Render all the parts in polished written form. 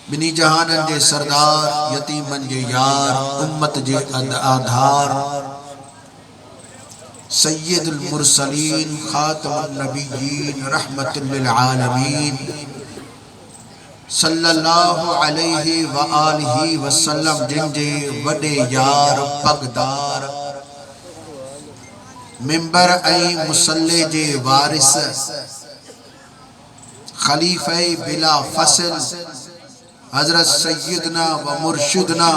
बिनी जहानन जे सरदार, यतीमन जे यार, उम्मत जे आधार, सय्यदुल मुरसलीन, खातमुन नबिय्यीन, रहमतुल लिल आलमीन, सल्लल्लाहु अलैहि व आलिहि वसल्लम, जिनजे वडे यार पगदार, मिंबर ऐं मुसल्ले जे वारिस, खलीफे बिला फसल, हजरत सैयदना व मुर्शिदना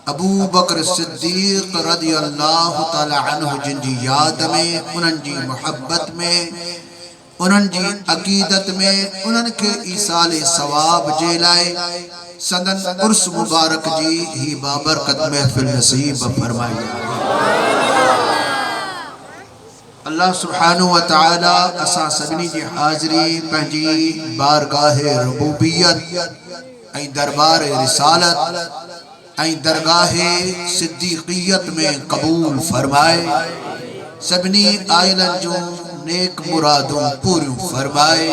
अबू बकर सिद्दीक रज़ी अल्लाह तआला अन्हु, जिनजी याद में, उन्हनि जी मोहब्बत में, उन्हनि जी अकीदत में, उन्हनि के ईसाले सवाब जे लाए संदन उर्स मुबारक जी ही बाबरकत महफिल नसीब फरमाई। अल्लाह सुब्हानहु व तआला असां सभिनी जी हाज़िरी पंहिंजी बारगाहे रुबूबियत ऐं दरबार रिसालत ऐं दरगाहे सिद्दीक़ियत में कबूल फरमाए। सभिनी आइलन जूं नेक मुरादूं पूरियूं फरमाए।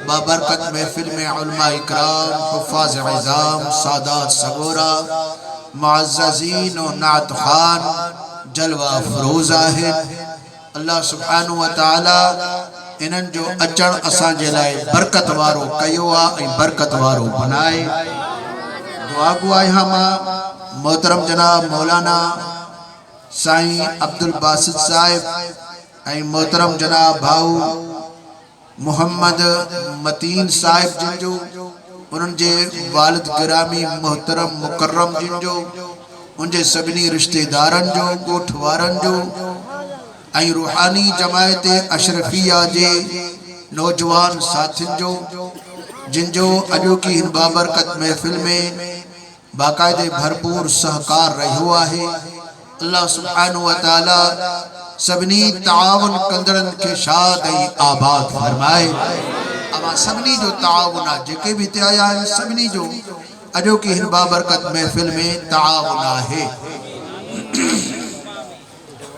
बाबरकत महफिल में उलमा इकराम, हुफ़ाज़ इज़ाम, सादात सगोरा, मुअज़्ज़ज़ीन और नात खान जलवा फरोज़ आहिनि। अल्लाह सुब्हानहु व तआला इन्हनि जो अचण असां जे लाइ बरकत वारो कयो आहे ऐं बरकत वारो बनाए। दुआ गो आहियां मां मोहतरम जनाब मौलाना साईं अब्दुल बासित साहिब ऐं मोहतरम जनाब भाऊ मोहम्मद मतीन साहिब, जिनजो उन्हनि जे वालिद गिरामी मोहतरम मुकर्रम, जिनजो उनजे सभिनी रिश्तेदारनि जो, ॻोठ वारनि जो ऐं रूहानी जमायत अशरफिया जे नौजवान साथियुनि जो, जिनजो अॼोकी हिन बाबरकत महफिल में बाकायदे भरपूर सहकार रहियो आहे। अल्लाह सुब्हानहु व तआला सभिनी ताउन कंदड़नि खे शाद ऐं आबाद फरमाए। अवां सभिनी जो ताउन आहे, जेके बि हिते आया आहिनि सभिनी जो अॼोकी हिन बाबरकत महफिल में ताउन आहे।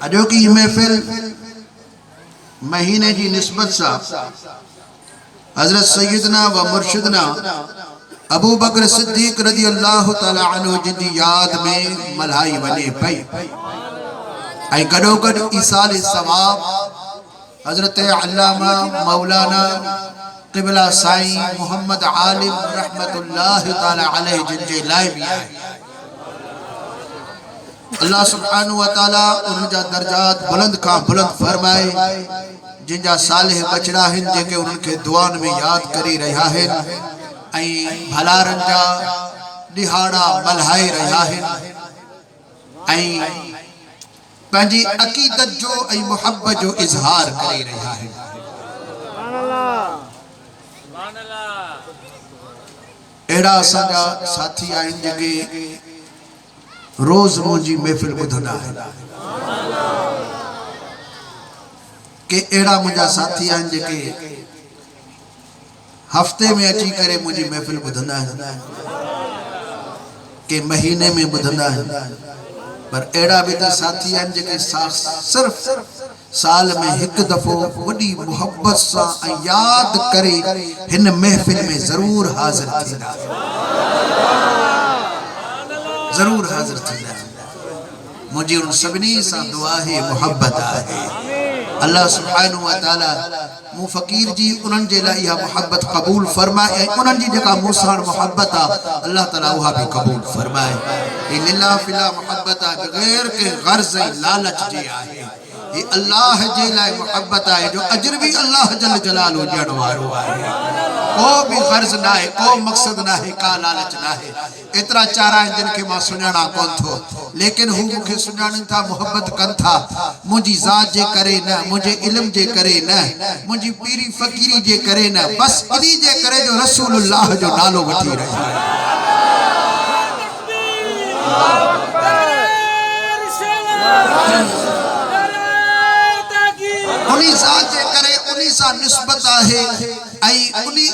अॼोकी महफिल महीने जी निस्बत सां हजरत सैयदना व मुर्शिदना अबू बकर सिद्दीक रज़ी अल्लाह तआला अन्हु, जिनजी याद में मल्हाई वञे पई ऐं गॾोगॾु ईसाले सवाब हजरत अल्लामा मौलाना क़िबला साईं मोहम्मद आलिम रहमतुल्लाह तआला अलैहि, जिनजे लाइ भी आहे। अल्लाह सुब्हानहु व तआला उनजा दर्जात बुलंद खां बुलंद फरमाए। जिनजा सालेह बचड़ा आहिनि, जेके उन्हनि खे दुआनि में याद करे रहिया आहिनि ऐं भलारनि जा ॾिहाड़ा मल्हाए रहिया आहिनि ऐं पंहिंजी अक़ीदत जो ऐं मुहब्बत जो इज़हार करे रहिया आहिनि। अहिड़ा असांजा साथी आहिनि जेके रोज़ मुंहिंजी महफिल ॿुधंदा आहिनि, के अहिड़ा मुंहिंजा साथी आहिनि जेके हफ़्ते में अची करे मुंहिंजी महफिल ॿुधंदा आहिनि, के महीने में ॿुधंदा आहिनि, पर अहिड़ा बि त साथी आहिनि जेके सिर्फ़ साल में हिकु दफ़ो वॾी मुहब्बत सां ऐं यादि करे हिन महफिल में ज़रूर हाज़िर थींदा, ज़रूर हाज़िर थींदा। मुझे उन सभिनी सां दुआ है, मुहब्बत आहे। अल्लाह सुब्हानहु व तआला मु फ़कीर जी उन्हनि जे लाइ इहा मुहब्बत क़बूल फरमाए ऐं उन्हनि जी जेका मूं सां मुहब्बत आहे अल्लाह ताला उहा बि क़बूल फरमाए। ही लिल्लाह फिल्लाह मुहब्बत आहे, बग़ैर के गर्ज़ ऐं लालच जे आहे। ये अल्लाह जे लाइ मुहब्बत आहे, जो अजर भी अल्लाह जल जलालहु ॾियण वारो आहे। को भी गर्ज़ ना है, को मकसद ना है, का लालच ना है। एतरा चार आहिनि जिन खे मां सुञाणा कोन थो, लेकिन हू मूंखे सुञाणनि था, मुहब्बत कनि था, मुंहिंजी ज़ात जे करे न, मुंहिंजे इल्म जे करे न, मुंहिंजी पीरी फ़कीरी जे करे न, बस इन्ही जे करे जो रसूलुल्लाह जो नालो वठी रहिया आहिनि। उन्हीं ज़ात जे करे, उन्हीं सां निस्बत आहे ऐं उनी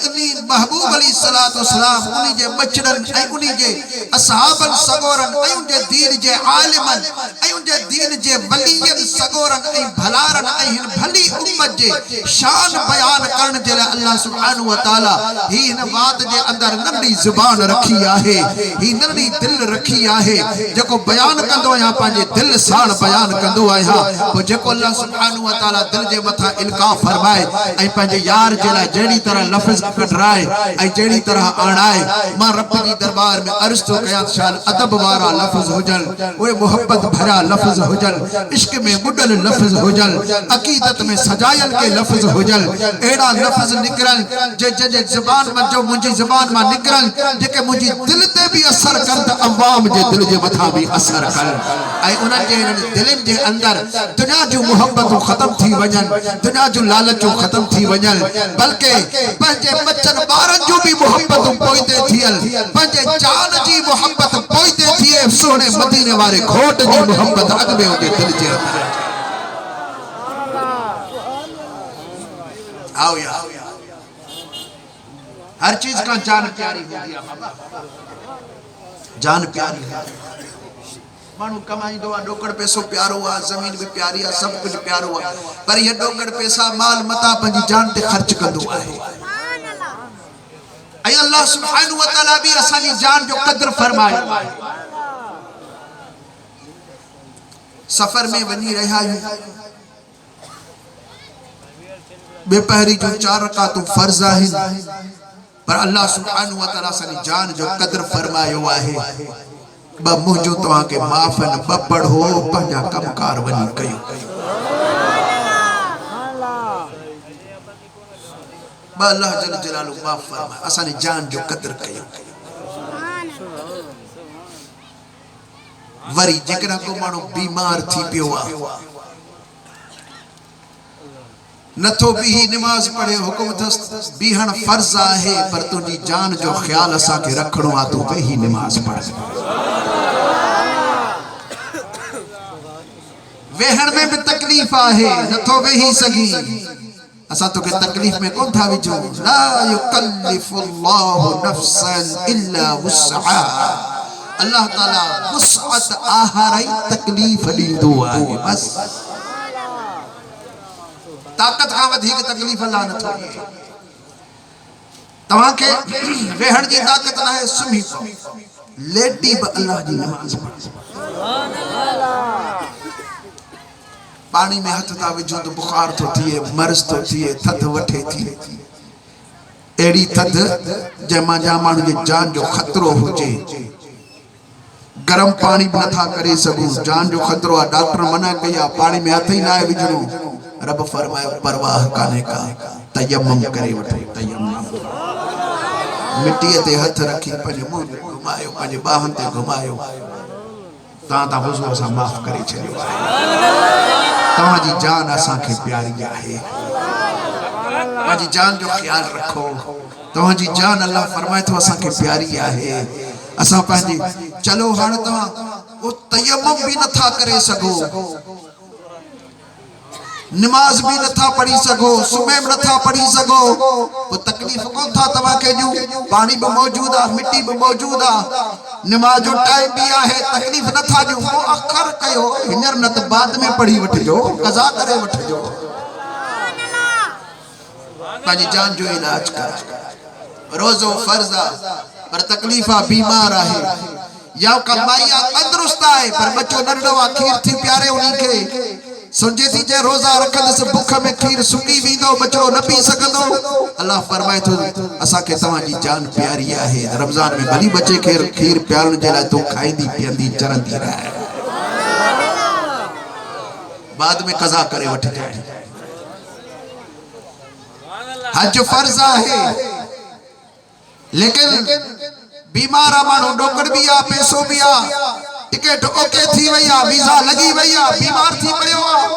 महबूब अलैहिस्सलातु वस्सलाम उनी जे बचड़न ऐं उनी जे असहाबन सगोरन ऐं उन जे दीन जे आलिमन ऐं उन जे दीन जे वलियन सगोरन ऐं भलारन ऐं हिन भली उम्मत जे शान बयान करण जे लाइ अल्लाह सुब्हानहु व तआला ही हिन बात जे अंदर नंढी ज़ुबान रखी आहे, ही नंढी दिल रखी आहे जेको बयान कंदो आहियां पंहिंजे दिल सां बयान कंदो आहियां। पोइ जेको अल्लाह सुब्हानहु व तआला दिल जे मथां इल्का फरमाए ऐं पंहिंजे यार जे लाइ जहिड़ी तरह लफ़्ज़ कढराए ऐं जहिड़ी तरह आणाए, मां रब जी दरबार में अर्ज़ थो कयां शान अदब वारा लफ़्ज़ हुजनि, उहे मोहब्बत भरिया लफ़्ज़ हुजनि, इश्क में बुॾल लफ़्ज़ हुजनि, अक़ीदत में सजायल के लफ़्ज़ हुजनि, अहिड़ा लफ़्ज़ निकिरनि जे ज़ुबान मां जो मुंहिंजी ज़ुबान मां निकिरनि जेके मुंहिंजी दिल ते बि असर कनि त अवाम जे दिल जे मथां बि असर कनि ऐं उन्हनि जे दिलनि जे अंदर दुनिया जूं मोहब्बतूं ख़त्म थी वञनि, दुनिया जूं लालचूं ख़त्म थी वञनि, बल्कि पंहिंजे बचन ॿारनि जूं बि मोहब्बतूं पोइते थियनि, पंहिंजे जान जी मोहब्बत पोइते थिए, सोने मदीने वारे घोट जी मोहब्बत अॻ में हुजे दिल जे अंदर। आओ यार, हर चीज का जान प्यारी होती है बाबा, जान प्यारी है। मानू कमाईंदो आहे, ॾोकड़ पैसो प्यारो आहे, ज़मीन भी प्यारी आहे, सब कुछ प्यारो आहे, पर ये ॾोकड़ पैसा माल मता पंहिंजी जान ते ख़र्च कंदो आहे। ऐं अल्लाह सुब्हानहु व तआला भी असांजी जान जो कदर फरमायो आहे। सफ़र में वञी रहिया आहियूं, बेपहरी जो 4 रकातूं फर्ज़ आहिनि, पर अल्लाह सुब्हानहु व तआला असांजी जान जो कदर फरमायो आहे। ब मुंहिंजो तव्हांखे माफ़ न, ब पढ़ो पंहिंजा कमकार वञी कयो, ब अल्लाह जल जलालहु माफ़ फरमाए, असांजी जान जो कदर कयो। वरी जेकॾहिं को माण्हू बीमार थी पियो आहे, नथो भी नमाज पढ़े, हुकुम अथसि बीहण फर्ज़ आहे, पर तुंहिंजी जान जो ख्याल असांखे रखणो आहे, तूं वेही नमाज पढ़। वेहण में भी तकलीफ़ आहे, नथो वेही सघी, असां तोखे तकलीफ़ में कोन था विझूं। ला युकल्लिफुल्लाहु नफ्सन इल्ला वुस्अहा, अल्लाह ताला वुस्अत आहाराई तकलीफ़ ॾींदो आहे, बस ताकत खां वधीक तकलीफ़ अल्लाह नथो ॾिए। तव्हांखे वेहण जी ताकत न आहे, सुम्ही पओ, लेटी बि अल्लाह जी नमाज़ पढ़। पानी में हथ था विझो तो बुखार तो थिए, मर्ज़ तो थिए, थध वठे थी, अहिड़ी थध जंहिंमां जा माण्हू जी जान जो ख़तरो हुजे, गरम पानी भी नथा करे सघूं, जान जो ख़तरो आहे, डॉक्टर मना कई आहे पानी में हथ ही ना विझणो। रब फरमाए परवाह काने का, तयम्मुम करे वठो, तयम्मुम मिट्टी ते हथ रखी पंहिंजे मुंह में घुमायो, पंहिंजे बाहन ते घुमायो, तव्हां हुज़ूर सां माफ़ करे छॾियो आहे। तव्हांजी जान असांखे प्यारी आहे, पंहिंजी जान जो ख्याल रखो। तव्हांजी जान अल्लाह फरमाए थो असांखे प्यारी आहे। असां पंहिंजी चलो हाणे तव्हां वो तयम्मुम भी नथा करे सघो, नमाज भी नथा पढ़ी सघो, सुबह में नथा पढ़ी सघो, वो तकलीफ़ कोन था तव्हांखे ॾियूं, पानी भी मौजूद आहे, मिट्टी भी मौजूद आहे, नमाज जो टाइम भी आहे, तकलीफ़ नथा ॾियूं, पोइ अखर कयो, हींअर न त बाद में पढ़ी वठिजो, कज़ा करे वठिजो, पंहिंजी जान जो इलाज कर। रोज़ो फर्ज़ आहे, पर तकलीफ़ आहे, बीमार आहे, या कमाई आहे, तंदुरुस्त आहे, पर बच्चो नंढो आहे, खीर थी प्यारे उन्हीं खे, सुंजे थी जे रोज़ा रखंदसि, बुख में खीर सुकी वेंदो, बचड़ो न पी सघंदो। अल्लाह फरमाए थो असांखे तव्हांजी जान प्यारी आहे, रमज़ान में भली बचे खे खीर प्यारण जे लाइ तूं खाईंदी पीअंदी चरंदी रहे, बाद में कज़ा करे वठिजांइ। हज फर्ज़ आहे, लेकिन बीमार माण्हू, ॾोकड़ भी आहे, पैसो भी आहे, टिकट ओके थी वई आहे, वीज़ा लगी वई आहे, बीमार थी पियो आहे,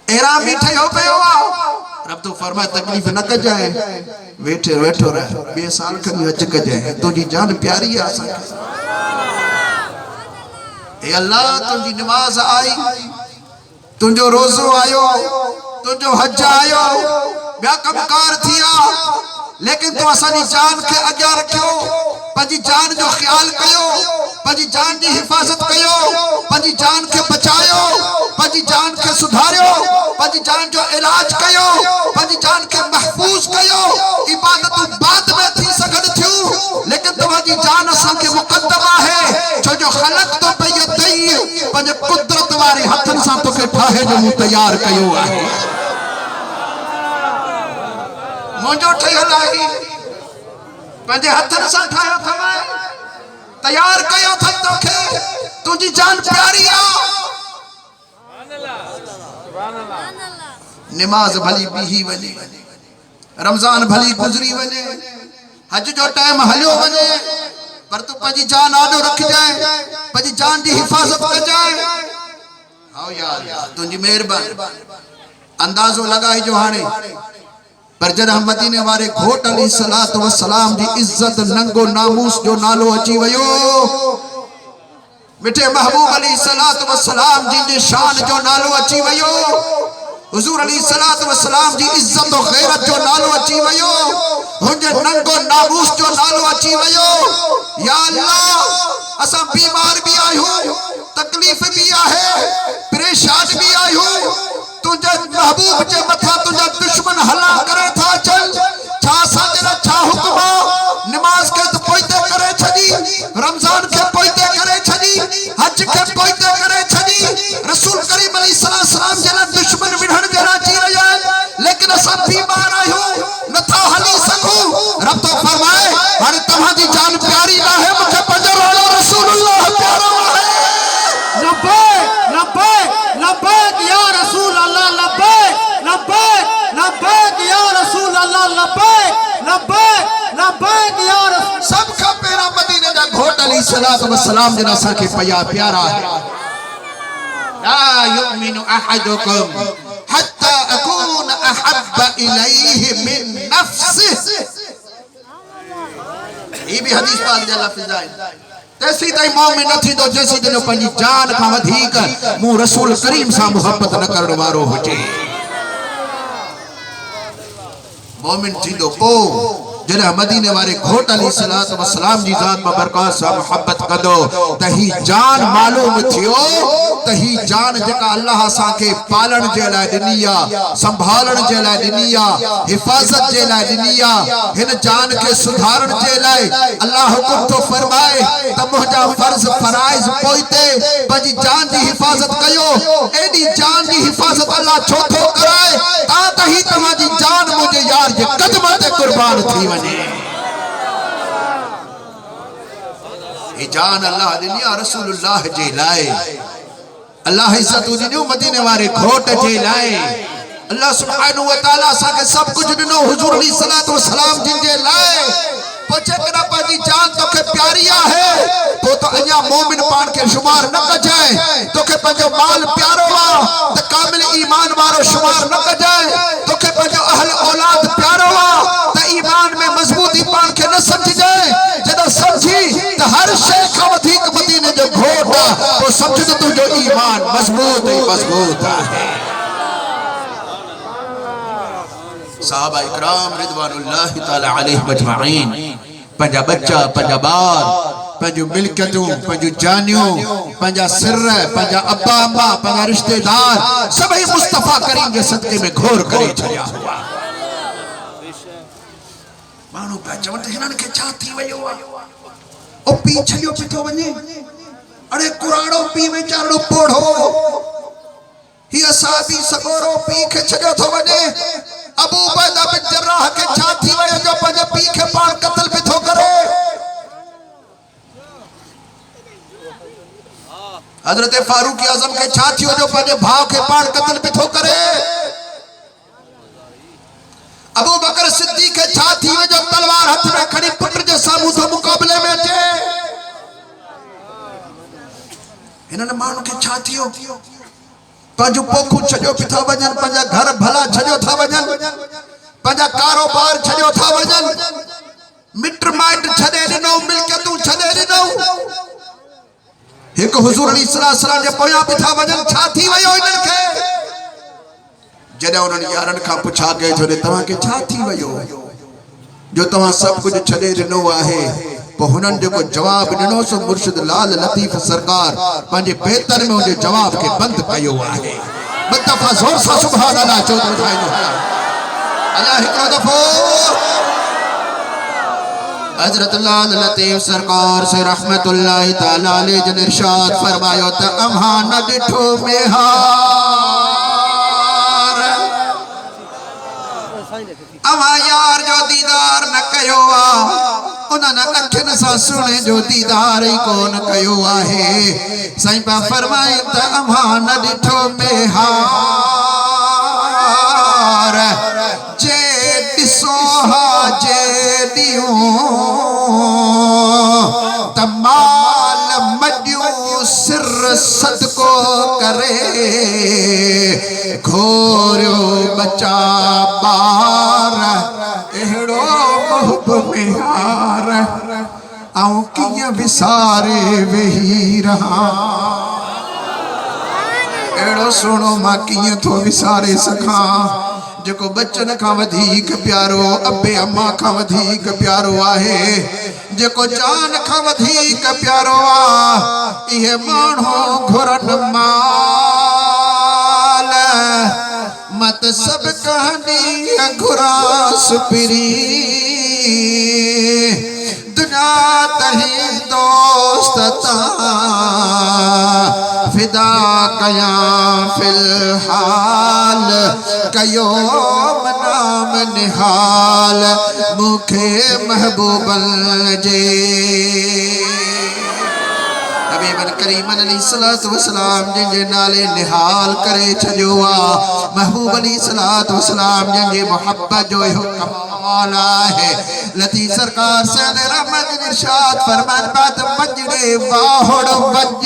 एहराम भी ठहियो पियो आहे, रब तो फरमाए तकलीफ़ न कजाए, वेठे वेठो रह, 2 साल खनि हज कजाए, तुंहिंजी जान प्यारी आहे असांखे। ए अल्लाह तुंहिंजी नमाज आई, तुझो रोज़ो आयो, तुझो हज आयो, ॿिया कमकार थिया, लेकिन तू असांजी जान के अॻियां रखियो, पंहिंजी जान जो ख्याल कयो, पंहिंजी जान की हिफाजत कयो, पंहिंजी जान के बचायो, पंहिंजी जान के सुधारियो, पंहिंजी जान जो इलाज कयो, पंहिंजी जान के महफूज कयो। इबादतूं बाद में थी सघनि थियूं, लेकिन तव्हांजी जान असांखे मुक़द्दम आहे, छो जो ख़लक़ तो बियदई, पंहिंजे कुदरत वारे हथनि सां तोखे ठाहे जो मूं तैयार कयो आहे। मुझो ठहियल आहे, पंहिंजे हथनि सां ठाहियो अथव, तैयार कयो अथनि तोखे, तुंहिंजी जान प्यारी आहे। निमाज़ भली बीही वञे, रमज़ान भली गुज़री वञे, हज जो टाइम हलियो वञे, पर तू पंहिंजी जान आॾो रखजांइ, पंहिंजी जान जी हिफ़ाज़त कजांइ। आओ यार तुंहिंजी महिरबानी, अंदाज़ो लॻाई जो हाणे, पर जॾहिं मदीने वारे घोट अलैहिस्सलातु वस्सलाम जी इज्जत नंगो नामूस जो नालो अची वियो, मिठे महबूब अलैहिस्सलातु वस्सलाम जी शान जो नालो अची वियो, हुजूर अलैहिस्सलातु वस्सलाम जी इज्जत और गैरत जो नालो अची वियो, हुनजे नंगो नामूस जो नालो अची वियो। या अल्लाह असां बीमार भी आहियूं, तकलीफ़ भी आहे, परेशान भी आहियूं, तुझे महबूब जे मथा तुझा दुश्मन हला करे था चल, छा साजरा छा हुक्म, नमाज के तो पोइते करे छदी, रमजान के पोइते करे छदी, हज के पोइते करे छदी, रसूल करीम अलैहिस्सलाम जला दुश्मन विढ़ण जला जी रहा है, लेकिन असां बीमार आहियूं, नथा हली सकूं। रब तो फरमाए हाणे तव्हांजी जान प्यारी ना है, मुझे पंजो वाला रसूलुल्लाह प्यारा है। लब्बैक लब्बैक लब्बैक या रसूल अल्लाह, लब्बैक लब्बैक लब्बैक या रसूल अल्लाह, लब्बैक लब्बैक लब्बैक या रसूल। सब का पेरा मदीने दा घोट अलैहिस्सलातु वस्सलाम जिन असां के प्यारा है। ला युमिनु अहदुकुम हत्ता अकून अहब्बा इलैहि मिन नफ्सिहि, ये भी हदीस पाक जा लफ्ज़ है। तैसी ताई मोमिन न थींदो जैसी दिनो पंहिंजी जान खां वधीक मूं रसूल करीम सां मोहब्बत न करण वारो हुजे। मोमिन थींदो पोइ जॾहिं मदीने वारे घोट अलैहिस्सलातु वस्सलाम जी ज़ात बबरकत सां मोहब्बत कंदो, त ही जान मालूम थियो त ही जान जेका अल्लाह असां खे पालण जे लाइ ॾिनी आहे, संभालण जे लाइ ॾिनी आहे, हिफ़ाज़त जे लाइ ॾिनी आहे, हिन जान खे सुधारण जे लाइ अल्लाह हुकुम थो फरमाए त मुंहिंजा फर्ज़ फराइज़ पोइते पंहिंजी जान जी हिफ़ाज़त कयो। एॾी जान जी हिफ़ाज़त अल्लाह छो थो कराए, त ही तव्हांजी जान मुंहिंजे यार जे क़दम ते कुर्बान थी वञे। ये जान अल्लाह ॾिनी आहे रसूलुल्लाह जे लाइ, अल्लाह इज्जत ॾिनो मदीने वारे घोट जे लाइ। अल्लाह सुब्हानहू व तआला असांखे सभु कुझु ॾिनो हुजूर अलैहिस्सलातु वस्सलाम जिन जे लाइ। पोइ जेकॾहिं पंहिंजी जान तोखे प्यारी आहे, पोइ त अञा मोमिन पाण खे शुमार न कजांइ, तोखे पंहिंजो माल प्यारो आहे त कामिल ईमान वारो शुमार न कजांइ, तोखे पंहिंजो अहल औलाद प्यारो आहे त ईमान में मज़बूती पाण खे न समझजांइ। जॾहिं समझी त हर शइ खां वधीक मदीने जो घोट आहे, पोइ समझ त तुंहिंजो ईमान मज़बूत ऐं मज़बूत आहे। साहबा इकराम रिदवानुल्लाहि ताला अलैहिम अजमईन पंहिंजा बच्चा, पंहिंजा ॿार, पंहिंजूं मिल्कियतूं, पंहिंजूं जानियूं, पंहिंजा सिर, पंहिंजा अब्बा अम्मा, पंहिंजा रिश्तेदार सभई मुस्तफ़ा करीम जे सदके में घोर करे छॾिया हुआ। माण्हू पिया चवनि त हिननि खे छा थी वियो आहे, ओ पी छॾियो पियो थो वञे, अड़े कुराड़ो पी वीचारो पोढ़ो, ही असाबी सगोरो पी खे छॾियो थो वञे। अबू उबैदा बिन जर्राह के छा थी वियो जो पंहिंजे पी खे पाण क़त्ल बि थो करे। हज़रत फारूक आज़म के छा थियो जो पंहिंजे भाउ खे पाण क़त्ल बि थो करे। अबू बकर सिद्दीक़ के छा थी वियो जो तलवार हथ में खणी पुट जे साम्हूं थो मुक़ाबले में अचे। हिननि माण्हू खे छा थियो, पंहिंजूं पोखूं छॾियो पिया था वञनि, पंहिंजा घर भला छॾियो था वञनि, पंहिंजा कारोबार छॾियो था वञनि, मिट माइट छॾे ॾिनो, मिल्कियतूं छॾे ॾिनो, हिकु हुजूर अलैहिस्सलाम जे पोयां बि था वञनि। छा थी वियो हिननि खे? जॾहिं उन्हनि यारनि खां पुछा कई थो तव्हांखे छा थी वियो जो तव्हां सभु कुझु छॾे ॾिनो आहे पोइ हुननि जेको जवाबु ॾिनो सो मुर्शिद लाल लतीफ़ सरकार पंहिंजे बेहतर में उनजे जवाब खे बंदि कयो आहे ॿ दफ़ा ज़ोर सां सुभान अल्लाह चओ त ॿुधाईंदो अल्लाह हिकिड़ो दफ़ो हज़रत लाल लतीफ़ सरकार से रहमतुल्लाह तआला अलैहि जन इरशाद फरमायो त अम्हा न ॾिठो मेहार अम्हा यार जो दीदार न कयो आहे उन्हनि अखियुनि सां सुहिणे जो दीदार ई कोन कयो आहे साईं पा फरमाए त अम्हा न ॾिठो मेहार जे ॾिसो हा जे तमाल मडियूं सिर सदको करे घोरियो बचा बार एड़ो मोहब मेहार आऊं किया विसारे वेही रहा एड़ो सुनो मां किया थो विसारे सखां जेको बच्चन खां वधीक प्यारो अबे अम्मा खां वधीक प्यारो आहे जेको जान खां वधीक प्यारो आहे इहे माण्हू घुरनि माल मत सब कहानी घुरा सुपिरी दुनिया तही दोस्त फिदा कया फिलहाल कयो नाम निहाल मुखे महबूबन जे हबीबन करीमन अलैहिस्सलातु वस्सलाम जिनजे नाले निहाल करे छॾियो आहे महबूब अलैहिस्सलातु वस्सलाम जिनजे मोहब्बत जो इहो कमाल आहे लतीफ़ सरकार से रहमत इरशाद फरमान बात मजड़े वाहड़ वज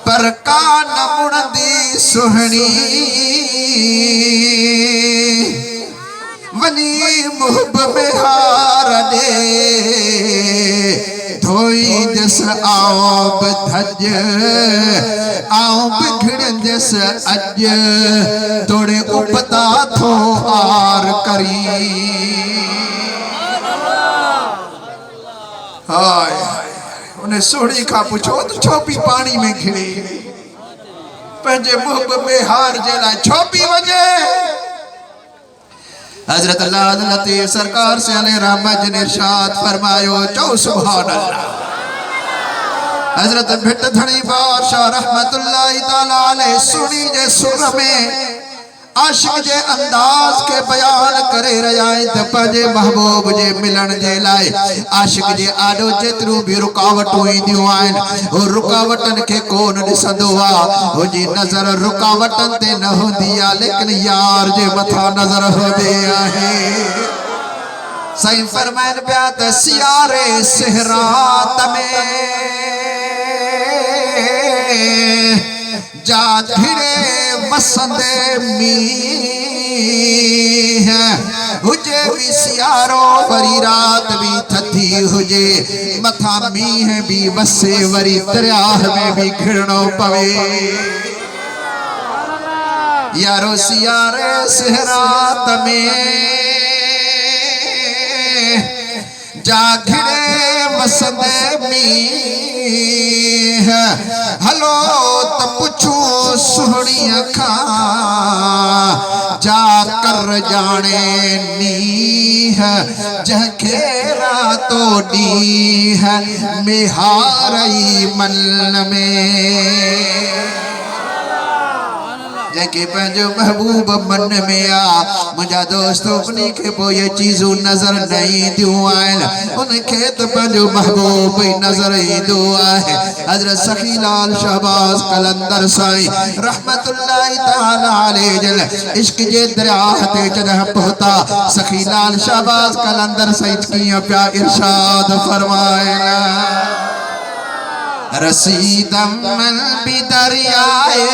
पर कान मुणदी सुहणी वनी मुहब में हार दे धोई जस आओ धज आओ बिखड़ जस अज तोड़े उपता थो आर करी हाय उन्हें सोहणी का पूछो तो छोपी पानी में घिरे पंहिंजे मुहब में हार जे लाइ छोपी वजे हजरत लाल लतीफ़ सरकार से अलैहि रहमत जिन इरशाद फरमायो चो सुभान अल्लाह हजरत भिट धनी बादशाह रहमतुल्लाह तआला अलैहि सुनी जे सुर में आशिक जे अंदाज के बयान करे रहा है त पंहिंजे महबूब जे मिलण जे लाइ आशिक जे आॾो जेतिरियूं बि रुकावटूं ईंदियूं आहिनि हो रुकावटनि खे कोन ॾिसंदो आहे हुनजी नज़र रुकावटनि ते न हूंदी आहे लेकिन यार जे मथां नज़र हूंदी आहे साईं फरमाइनि पिया त सियारे सिहरात में जा धिड़े वसंदे मींह हुजे भी सियारो वरी रात भी थधी हुजे मथा मींह भी वसे वरी दरिया में भी घिरणो पवे यारो सियारे सिहरात में जा घिड़े वसंदे मींह हलो त पुछो सुहणी खां जा कर जाने नीह जंहिंखे रातो ॾींह मेहारई मन में जंहिंखे पंहिंजो महबूब मन में आ मुंहिंजा दोस्त उन्हीं खे पोइ ये चीज़ूं नज़र न ईंदियूं आहिनि उनखे त पंहिंजो महबूब ई नज़र ईंदो आहे हज़रत सखी लाल शहबाज कलंदर साईं रहमतुल्लाह तआला अलैहि जल इश्क जे दरिया ते जॾहिं पहुता सखी लाल शहबाज कलंदर साईं कीअं पिया इरशाद फरमाइनि रसीदम भी दरियाए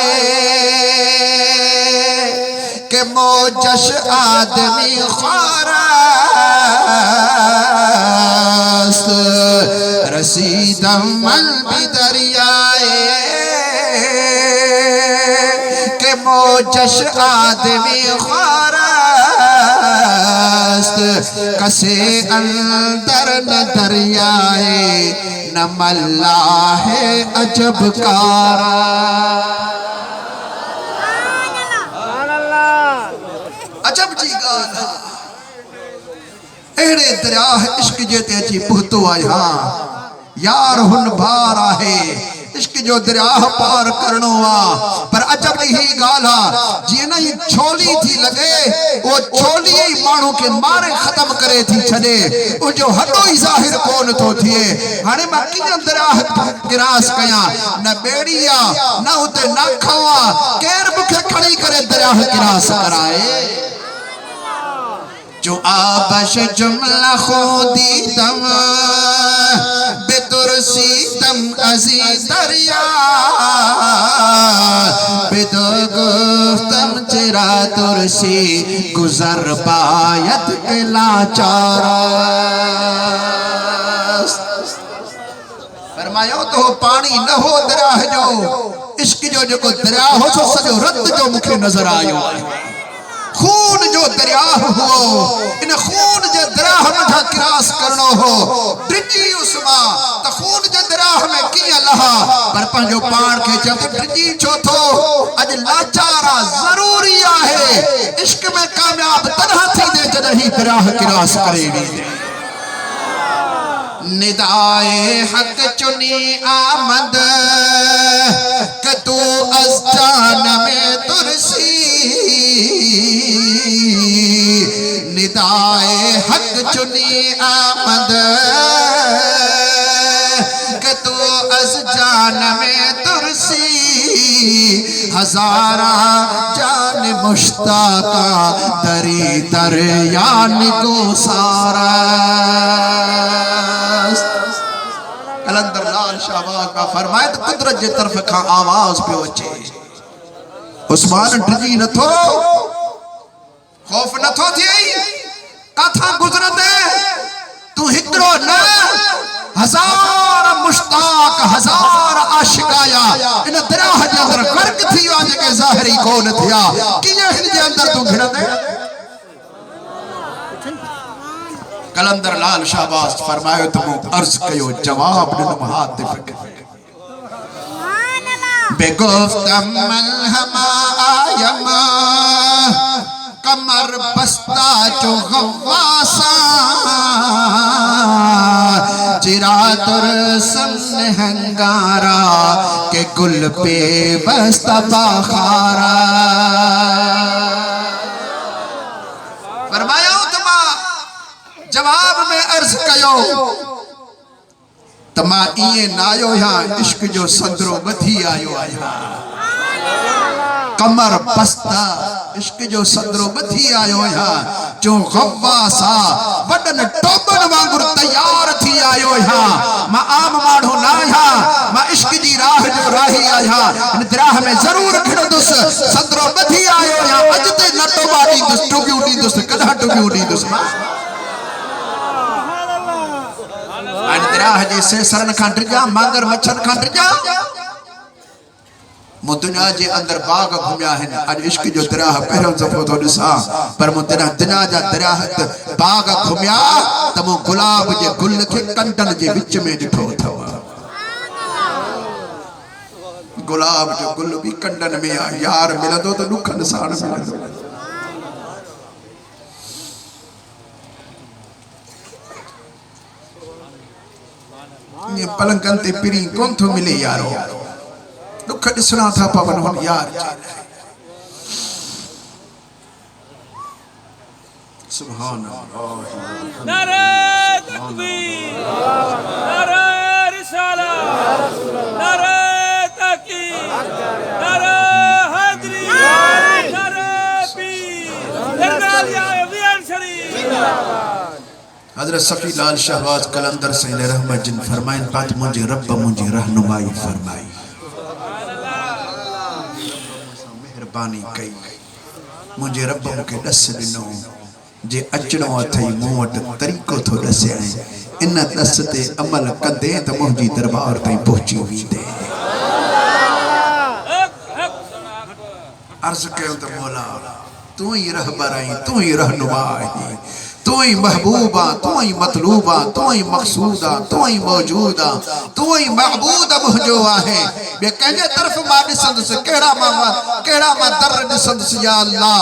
के मोजश आदमी खारास्त रसीदम भी दरियाए जश आदमी ख्वारस्त कसे अंदर न दरियाए न मल्ला है अजब कारा। अजब जी गाना एड़े दरिया इश्क जेते अची पहुतो आया यार हुन बार आहे इश्क जो दरिया पार करणो आ। पर अजब ही गाला जी न छोली थी लगे वो छोली ही मानू के मारे खत्म करे थी छदे वो जो हडो ही जाहिर कोन तो थिए। हाने मैं किन दरिया गिरास कया न बेड़िया न उते न खवा केर मुखे खड़ी करे दरिया गिरास कराए। जो आबश जुमला खुदी तम बेदुरसी तम अजीज दरिया बेदुगुफ्तम चिरा तुरसी गुजर पायत के लाचारा। फरमायो तो पानी न हो दरिया जो इश्क जो जो दरिया हो सो सजो रत जो मुखे नजर आयो खून जो दरिया हो इन खून जे दरिया में क्रास करनो हो ड्रिजी उसमा त खून जे दरिया में किया लहा पर पंजो पाण के जब ड्रिजी छो थो अज लाचारा जरूरी आहे इश्क में कामयाब तनहा थी दे जदहि दरिया क्रास करेगी। निदाए हक चुनी आमद कि तू अज जान में तुरसी निदाए हक चुनी आमद कि तू अज जान में तुरसी हजारा जान मुश्ताका दरी दरिया निगो सारा। कलंदर लाल शाहबाज का फरमाए तो कुदरत जे तरफ का आवाज पे अचे उस्मान ड्रिजी न थो खौफ न थो थी कथा गुजरंदे तू हिकड़ो न हजार मुश्ताक हजार आशिकाया इन दरिया जे अंदर गर्क थियो जेके ज़ाहिरी कोन थिया किए हिन जे अंदर तू घिरंदे। कलंदर लाल शाहबाज फरमायो तो अर्ज कयो जवाब न मुहातिफ बेगुफ्तम मलहमा आयमा कमर बस्ता जो गवासा चिरा तुरसन हंगारा के गुल पे बस्ता बखारा। फरमाया जवाब में अर्ज कयो तमा इए नायो यहाँ इश्क जो संदरो बधी आयो आया कमर बस्ता इश्क जो संदरो बधी आयो यहाँ जो गवासा वडन टोबन वांगुर तैयार थी आयो यहाँ मां आम माढ़ो ना यहाँ मां इश्क जी राह जो राही आया इन राह में जरूर खिड़दुस संदरो बधी आयो यहाँ अजते नटो बाड़ी दुस टुकी उड़ी दुस कदा टुकी उड़ी दुस दरिया जैसे सरन खां ड्रिजा मांगर मच्छर खां ड्रिजा मु दुनिया जे अंदर बाग घुमिया है आज इश्क जो दरिया पहिरों दफो तो दिसा पर मु दुनिया जा दरिया बाग घुमिया त मु गुलाब जे गुल के कंटन जे विच में दिठो थव गुलाब जो गुल भी कंडन में यार मिलंदो तो दुखन साण मिलंदो। ये पलंगन ते पिरी कौन थो मिले यारो दुख दिसना था पवन हो यार सुभान अल्लाह। नारे तकबीर नारे रिसालत नारे तकीर नारे हैदरी नारे पीर दरगाह अभियान शरीफ। हजरत सफी लाल शाहबाज कलंदर सैन रहमत जिन फरमाइन पात मुझे रब मुझे रहनुमाई फरमाई मेहरबानी कई मुझे रब मुखे दस दिनो जे अचणो अथई मूं वटि तरीक़ो थो दसे इन दस ते अमल कंदे त मुंहिंजी दरबार ताईं पहुची वेंदे। अर्ज कयो त मौला तू ही रहबर आई, तू ही रहनुमा आई, तू ही महबूबा, तू ही मतलूबा, तू ही मकसूदा, तू ही मौजूदा, तू ही महबूद मुंहिंजो आहे। बे कंहिंजे तरफ़ मां ॾिसंदुसि, कहिड़ा मां दर ॾिसंदुसि या अल्लाह,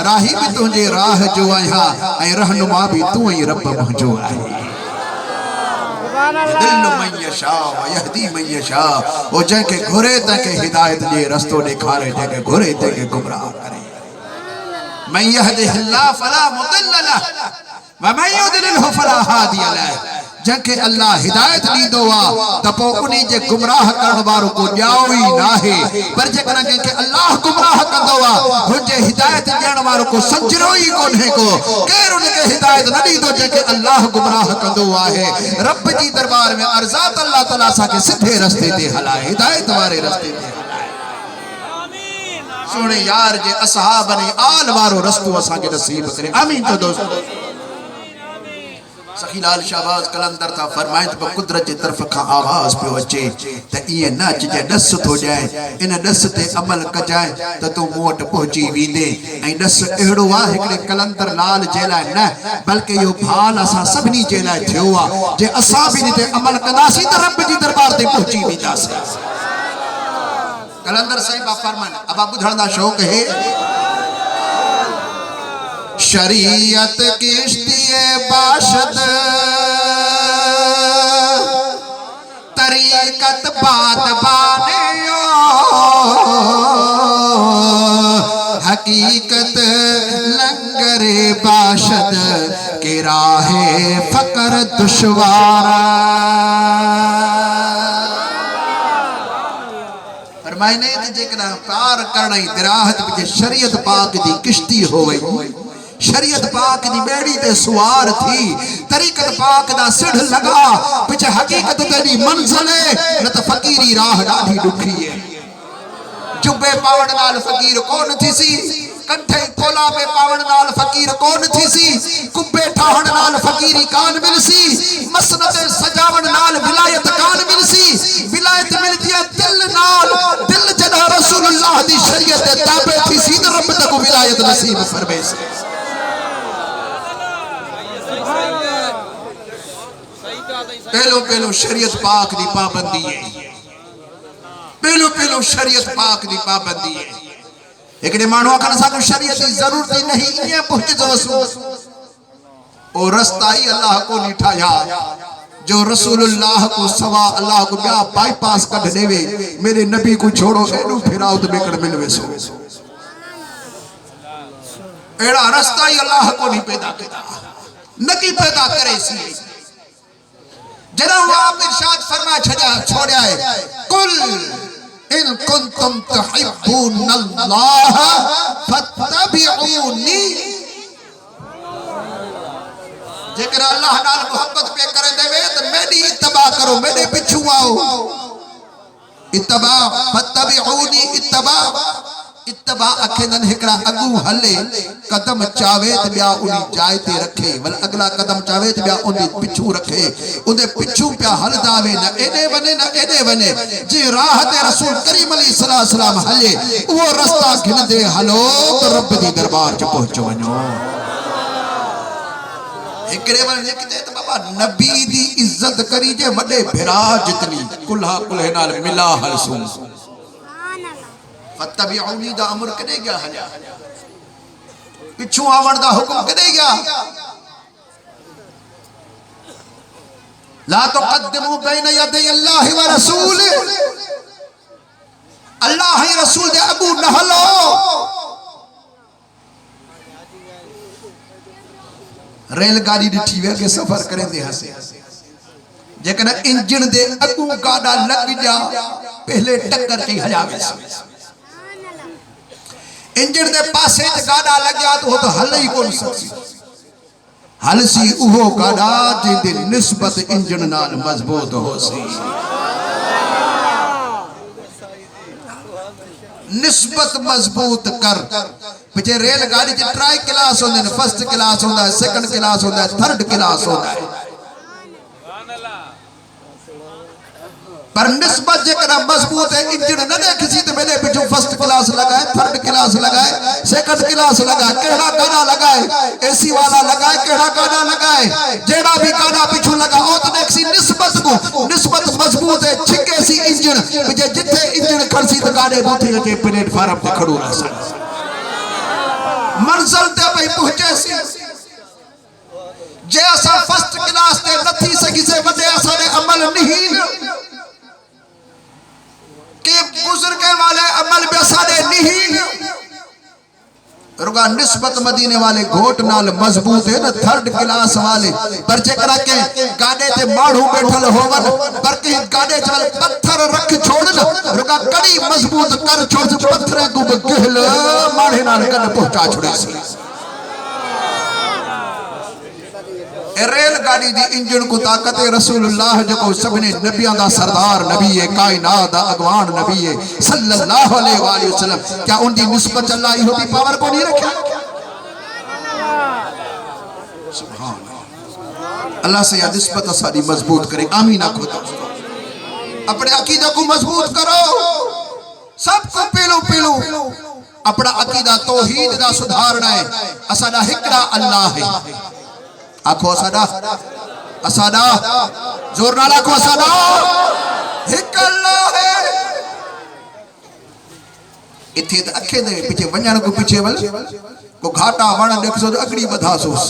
राही बि तुंहिंजे राह जो आहियां ऐं रहनुमा बि तू ही रब मुंहिंजो आहे। दिल मन यशा व यहदी मन यशा, ओ जंहिंखे घुरे तंहिंखे हिदायत ॾे, रस्तो ॾेखारे, जंहिंखे घुरे तंहिंखे गुमराह करे। मन यहदिहिल्लाह फला मुदिल्ल लह व मन युद्लिल्हु फला हादिय लह। जंहिंखे अल्लाह हिदायत ॾींदो आहे त पोइ उन्ही जे गुमराह करण वारो को ॼाओ ई नाहे, पर जेकॾहिं कंहिंखे अल्लाह गुमराह कंदो आहे हुनजे हिदायत ॾियण वारो को संजरो ई कोन्हे को। केरु उनखे हिदायत न ॾींदो जंहिंखे अल्लाह गुमराह कंदो आहे। रब जी दरबार में अर्ज़ात अल्लाह ताला असांखे सिधे रस्ते ते हलाए, हिदायत वारे रस्ते ते हलाए। सोने यार जे असहाब ने आल वारो रस्तो असांखे नसीब करे। आमीन। तो दोस्तों सखीलाल शाहबाज कलंदर था फरमाइश पर कुदरत की तरफ का आवाज पे अचे त ये न जे दस थो जाए, इन दस ते अमल कजाए त तू मोट पहुंची वींदे। ऐं दस एड़ो आ हिकड़े कलंदर लाल जे लाइ न, बल्कि यो भाल असां सभिनी जे लाइ थियो आ। जे असां भी ते अमल कंदासीं त रब जी दरबार ते पहुंची वेंदासीं। कलंदर साहिब फरमान अब ॿुधण दा शौक़ है। शरीयत किश्तिए बाशद तरीकत बात बानियो, हकीकत लंगरे बाशद के राहे फकर दुश्वारा। फरमाइने जेकॾहिं पार करण जी दिराहत में शरीयत पाक दी किश्ती हो वई, शरीयत पाक दी बेड़ी ते सुवार थी, तरीकत पाक दा सिढ़ लगा, पिछे हकीकत तेरी मंजिल है, न तो फकीरी राह ॾाढी ॾुखी है। जुबे पावण नाल फकीर कोन थी सी, कंठे कोला में पावण नाल फकीर कोन थी सी, कुब्बे ठाहण नाल फकीरी कान मिलसी, मसनद सजावण नाल विलायत कान मिलसी। विलायत मिलती है दिल नाल, दिल जदा रसूलुल्लाह दी शरीयत दे ताबे थी सी तो रब तक विलायत नसीब फरमाए। पहलो शरीयत पाक दी पाबंदी है, पहलो शरीयत पाक दी पाबंदी है। एकड़े मानो आखन असां शरीयत की जरूरत ही नहीं, ये पहुंचजो ओ रस्ता ही अल्लाह को नहीं ठाया जो रसूलुल्लाह को सवा अल्लाह को क्या बाईपास कर देवे। मेरे नबी को छोड़ो एडू फिराओ तो बेकड़ मिलवे सो। एड़ा रास्ता ही अल्लाह को नहीं पैदा किया, नकी पैदा करे सी। जरा आप इरशाद फरमा छोड़ा है, कुल इन कुंतुम तुहिब्बूनल्लाह फत्तबिऊनी। जेकर अल्लाह नाल मोहब्बत पे करे देवे तो मेरी इत्तबा करो, मेरे पिछू आओ। इत्तबा फत्तबिऊनी, इत्तबा इत्तबा अखेंदन हिकड़ा अगू हले, कदम चावे तो बिया उनी जाए ते रखे, वल अगला कदम चावे तो बिया उनी पिछू रखे। उदे पिछू पिया हलदा वे, न एने वने न एने वने। जे राह ते रसूल करीम अलैहि सलाम हले वो रास्ता घिनदे हलो तो रब दी दरबार च पहुंच वणो। एकड़े वन लिखते तो बाबा नबी दी इज्जत करी जे वडे भिरा जितनी, कुल्हा कुल्हे नाल मिला हलसू। फत्तबिऊनी दा अमर कदे गया हल्या, पिछू आवण दा हुक्म कदे गया। ला तुक़द्दिमू बैन यदै अल्लाह व रसूल, अल्लाह ही रसूल दे अगू न हलो। रेलगाड़ी ॾिठी वे के सफर करेंदे हसे, जेकन इंजन दे अगू गाड़ा लग जा पहले टक्कर थी हजावे। इंजन दे पासे ते गाड़ा लग गया तो हल ही कोन सकसी। हलसी उहो गाड़ा जिंदे निस्बत इंजन नाल मजबूत होसी। निस्बत मजबूत कर। पिछे रेलगाड़ी च ट्राई क्लास होंदे ने, फर्स्ट क्लास होंदा है, सेकंड क्लास होंदा है, थर्ड क्लास होंदा है। पर निस्बत जेकरा मजबूत है इंजन न देखी सी तो मेरे पिछू फर्स्ट क्लास लगाए, थर्ड क्लास लगाए, सेकंड क्लास लगाए, केड़ा गाना लगाए, एसी वाला लगाए, केड़ा गाना लगाए, जेड़ा भी गाना पिछू लगा ओ तो देख सी निस्बत को, निस्बत मजबूत है छिके सी इंजन जे जिथे इंजन खड़सी तो गाने बोथे के प्लेटफार्म पे खड़ो रह सा मंजिल ते भाई पहुंचे सी जे असा फर्स्ट क्लास ते नथी सकी से वडे असा ने अमल नहीं के बुजुर्ग वाले अमल पे साडे नहीं रुगा निस्बत मदीने वाले घोट नाल मजबूत है ना थर्ड क्लास वाले पर जेकरा के गाड़े ते माड़ू बैठल होवन पर के गाड़े चल पत्थर रख छोड़ ना रुगा कड़ी मजबूत कर छोड़ पत्थर को गहल माड़े नाल कन पहुंचा छोड़े सी रेलगाड़ी दी इंजन को ताकत है रसूलुल्लाह जो सबने नबियां दा सरदार नबी है कायनात दा अगवान नबी है सल्लल्लाहु अलैहि वसल्लम क्या उनकी निस्बत अल्लाह होती पावर को नहीं रखा सुभान अल्लाह से या निस्बत साडी मजबूत करे आमीन आखो अपने अकीदा को मजबूत करो सबको पीलो पीलो अपना अकीदा तौहीद दा सुधारना है असाडा हिकड़ा अल्लाह है आखो असाडा असाडा जोर नाल आखो असाडा एक अल्लाह है इथे त अखे दे पीछे वणन को पीछे वल को घाटा वण देखसो तो अगड़ी बधासोस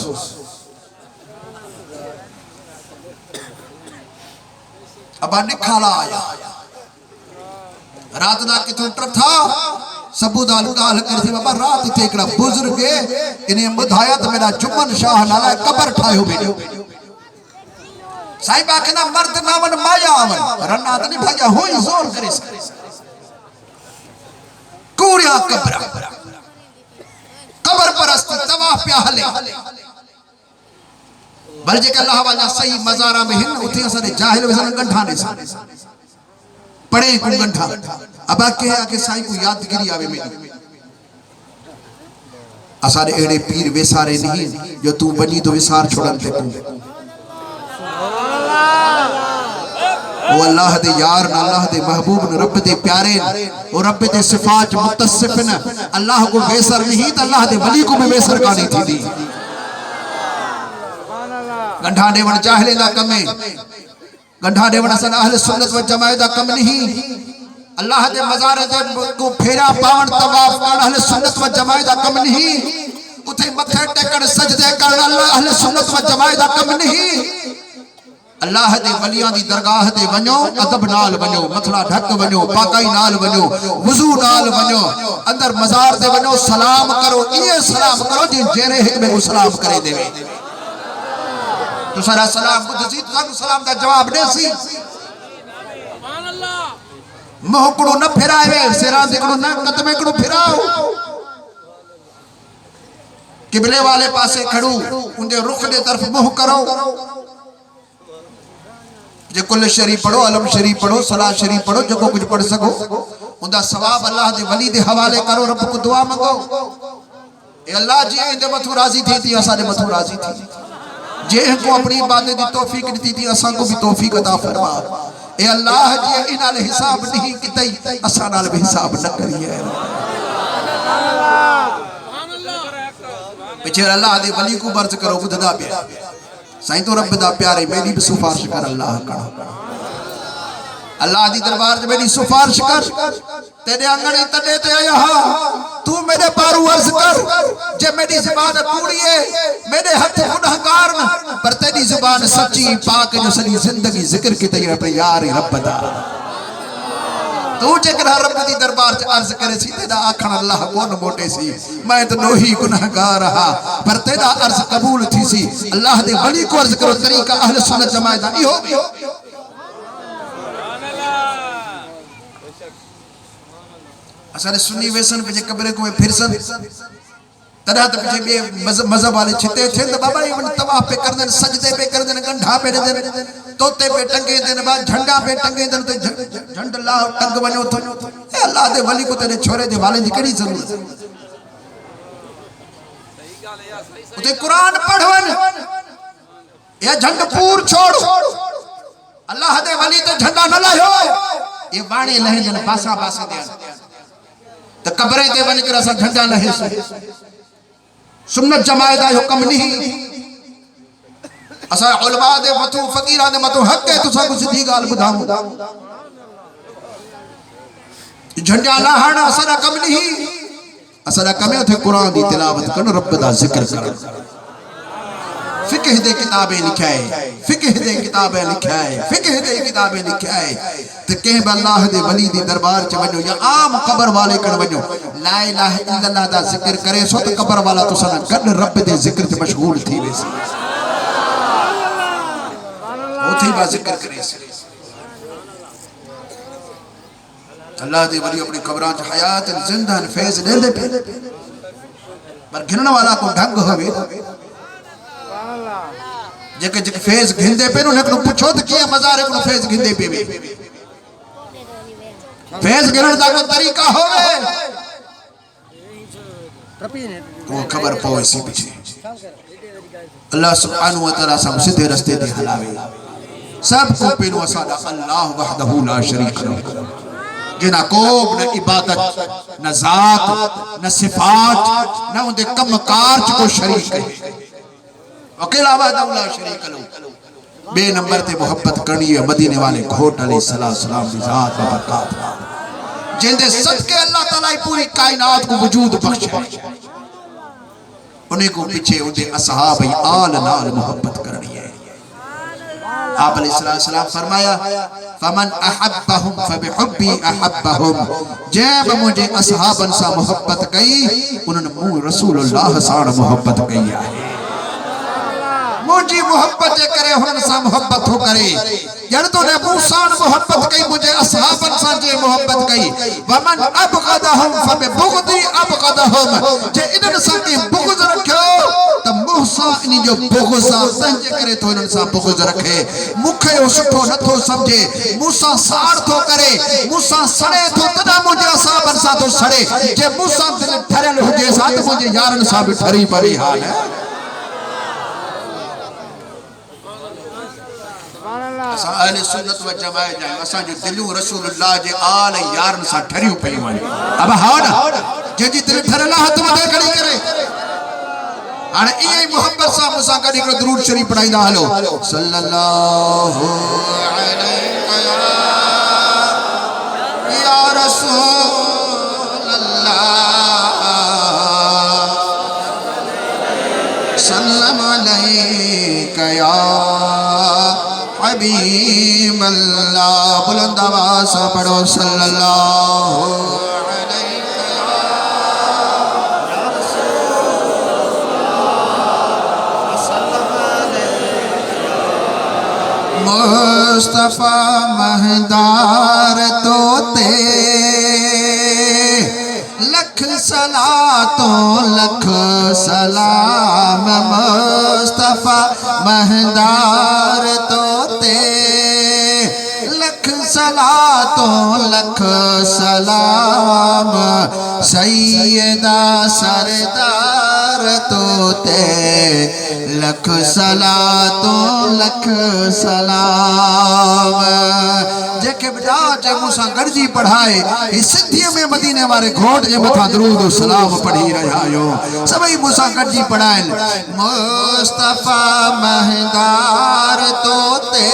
अब निखाला आया रात दा किथों ट्रथा सबूदाल गाल करसी बाबा रात इथे एकड़ा बुजुर्ग इने बुधाया तो मेरा जुम्मन शाह नाला कबर ठायो बेटो साईं बाखना मर्द नावन माया आवन रन्ना त नहीं भाजा होई जोर करे कूड़िया कबर परस्ती तवाफ पे हले बल जे अल्लाह वाला सही मजारा में हिन उथे असां जाहिल वसन गंठा ने पड़े को गंठा अब के साईं को यादगिरी आवे मेरी असारे एड़े पीर वेसारे नहीं जो तू बनी तो विसार छोड़न ते तू ओ अल्लाह दे यार न अल्लाह दे महबूब न रब दे प्यारे ओ रब दे सिफात मुत्तसिफ न अल्लाह को वेसर नहीं तो अल्लाह दे वली को भी वेसर का नहीं थी गंठा देवण जाहले दा कमे गंठा देवण असन अहले सुन्नत व जमात दा कम नहीं अल्लाह दे मज़ार दे को फेरा पावन तवाफ कर अहले सुन्नत व जमात दा कम नहीं उथे मथे टेकण सजदे कर अल्लाह अहले सुन्नत व जमात दा कम नहीं अल्लाह दे वलियां दी दरगाह ते वणो अदब नाल वणो मथड़ा ढक वणो पाकाई नाल वणो वुजू नाल वणो अंदर मज़ार ते वणो सलाम करो ये सलाम करो जे जेरे हिक में सलाम करे देवे तो सारा सलाम बुद्ध जी तो सलाम दा जवाब देसी सुभान अल्लाह मोहकड़ो न फिरावे सिरा दिकड़ो न कदमे कड़ो फिराओ किबले वाले पासे खड़ू उनके रुख दे तरफ मुंह करो जे कुल शरीफ पढ़ो अलम शरीफ पढ़ो सलाह शरीफ पढ़ो जो कुछ पढ़ सको उनका सवाब अल्लाह दे वली दे हवाले करो रब को दुआ मांगो ए अल्लाह जी इंदे मथु राजी थी थी असा दे मथु राजी थी जे को अपनी इबादत दी तौफीक दी थी असा को भी तौफीक अता फरमा ए अल्लाह जी इनाल हिसाब नहीं कितई असा नाल भी हिसाब न करिए सुभान अल्लाह पीछे अल्लाह दे वली को बर्ज करो बुधदा पे साईं तो रब दा प्यारे मेरी भी सिफारिश कर अल्लाह का अल्लाह दी दरबार में मेरी सिफारिश कर तेरे आंगन तने ते आया हां तू मेरे पारू अर्ज कर जे मेरी जुबान कूड़ी है मेरे हाथ गुनाहगार न पर तेरी जुबान सच्ची पाक जो सनी जिंदगी जिक्र की तैयार पे यार रब दा तू जेकर रब दी दरबार च अर्ज करे सी तेरा आखण अल्लाह कौन मोटे सी मैं तो नोही गुनाहगार रहा पर तेरा अर्ज कबूल थी सी अल्लाह दे वली को अर्ज करो तरीका अहले सुन्नत जमात दा इहो असारे सुन्नी वेसन पे कब्र को फिरसन तदा तो पीछे बे मजहब वाले छिते थे तो बाबा ये तवाफ पे कर देन सजदे पे कर देन गंढा पे दे देन तोते पे टंगे देन बाद झंडा पे टंगे देन तो झंड ला टंग बनो तो ए अल्लाह दे वली को तेरे छोरे दे वाले दी कड़ी जरूरत उते कुरान पढ़वन या झंड पूर छोड़ अल्लाह दे वली ते झंडा न लायो ये वाणे लहजन बासा बासा दे तो कब्रें ते वन कर असा झंडा लहे सुन्नत जमात दा हुक्म नहीं असा उलमा दे मथू फकीरा दे मथू हक है तुसा को सीधी गाल बुधाऊं झंडा लाहण असा कम नहीं असा कम है उथे कुरान दी तिलावत करन रब दा जिक्र करन फिकह दे किताबें लिखा है फिकह दे किताबें लिखा है फिकह दे किताबें लिखा है ते के अल्लाह दे वली दी दरबार च वनो या आम कब्र वाले कण वनो ला इलाहा इल्लल्लाह दा जिक्र करे सो तो कब्र वाला तुसा ना गड रब दे जिक्र च मशगूल थी वेसी ओथे बा जिक्र करे अल्लाह दे वली अपनी कब्रां च हयात जिंदा फैज लेंदे पे पर घिनण वाला को ढंग होवे जेके जेके फैज घिंदे पे उन्हें को पूछो तो किया मजार को फैज घिंदे पे फैज गिरन दा को तरीका होवे तो खबर पाओ इसी पीछे अल्लाह सुब्हानहु व तआला सब सीधे रास्ते ते हलावे सब को पेनो असादा अल्लाह वहदहु ला शरीक लहू जिना कोब न इबादत न जात न सिफात न उनके कमकार च को शरीक है अकेला वहदहु ला शरीक लहू बे नंबर ते मोहब्बत करनी है मदीने वाले घोट अलैहिस्सलाम दी जात व बरकत जिंदे सदके अल्लाह ताला पूरी कायनात को वजूद बख्शे उन्हें को पीछे उनके असहाब आल नाल मोहब्बत करनी है आप अलैहिस्सलाम फरमाया फमन अहब्बहुम फबिहुब्बी अहब्बहुम जब मुझे असहाबन सा मोहब्बत कई उन्होंने मुंह रसूलुल्लाह साण मोहब्बत कई है मुझी मोहब्बत करे हुन सा मोहब्बत हो करे जड़ तो ने मूसा ने मोहब्बत कई मुझे असहाबन सा जे मोहब्बत कई वमन अबगदहुम फबिबुगदी अबगदहुम जे इनन सा के बुगज रखो त मूसा इन जो बुगज संज करे तो इनन सा बुगज रखे मुखे ओ सुठो नथो समझे मूसा साड़ तो करे मूसा सड़े तो तना मुझे असहाबन सा तो सड़े जे मूसा दिल ठरल हुजे साथ मुझे यारन सा भी ठरी परी हाल है अहले सुन्नत व जमात जाए असा जो दिलू रसूलुल्लाह जे आल यारन सा ठरियो पई वन अब हाड़ जे जी दिल ठरला हाथ मथे खड़ी करे हां ई मोहब्बत सा मुसा कडी को दुरूद शरीफ पढ़ाईंदा हलो सल्लल्लाहु अलैहि या रसूलल्लाह सल्लम अलैका या हबीब अल्लाह बुलंद आवाज से पढ़ो सल्लल्लाहु अलैहि वसल्लम मुस्तफा महदार तोते लख सलातों लख सलाम मुस्तफा महदार तोते लख सलातों लख सलाम सैयदा सरदार तोते लख सलातों लख सलाम जेके बिजा जे मूसा गड़जी पढ़ाए इस सिद्धि में मदीने वाले घोट जे मथा दरूद और सलाम पढ़ी रहा यो सभी मूसा गड़जी पढ़ाए मुस्तफा महदार तोते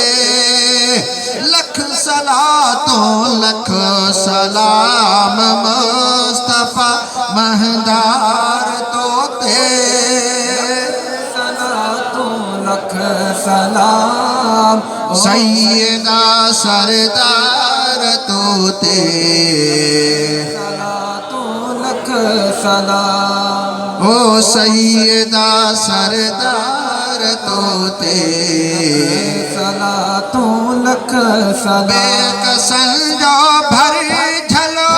लख सलातों लख सलाम मुस्तफा महदार तोते सलातों लख सलाम सैयदा सरदार तोते सलातों लख सलाम ओ सैयदा सरदार तोते सलातों लख सलाम बेकसन जो भर झलो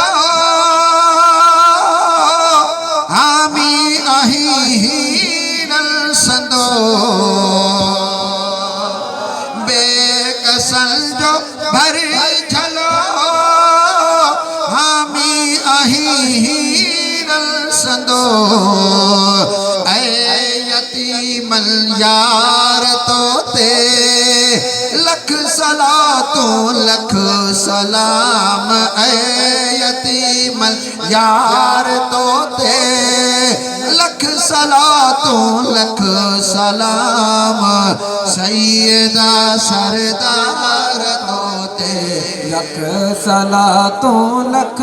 हामी अही नल संदो बेकसन जो भर झलो हामी अही नल संदो ऐ यतीमल यार तोते लख सलातों लख सलाम ऐ यतीम यार तोते लख सलातों लख सलाम सैयदा सरदार तोते लख सलातों लख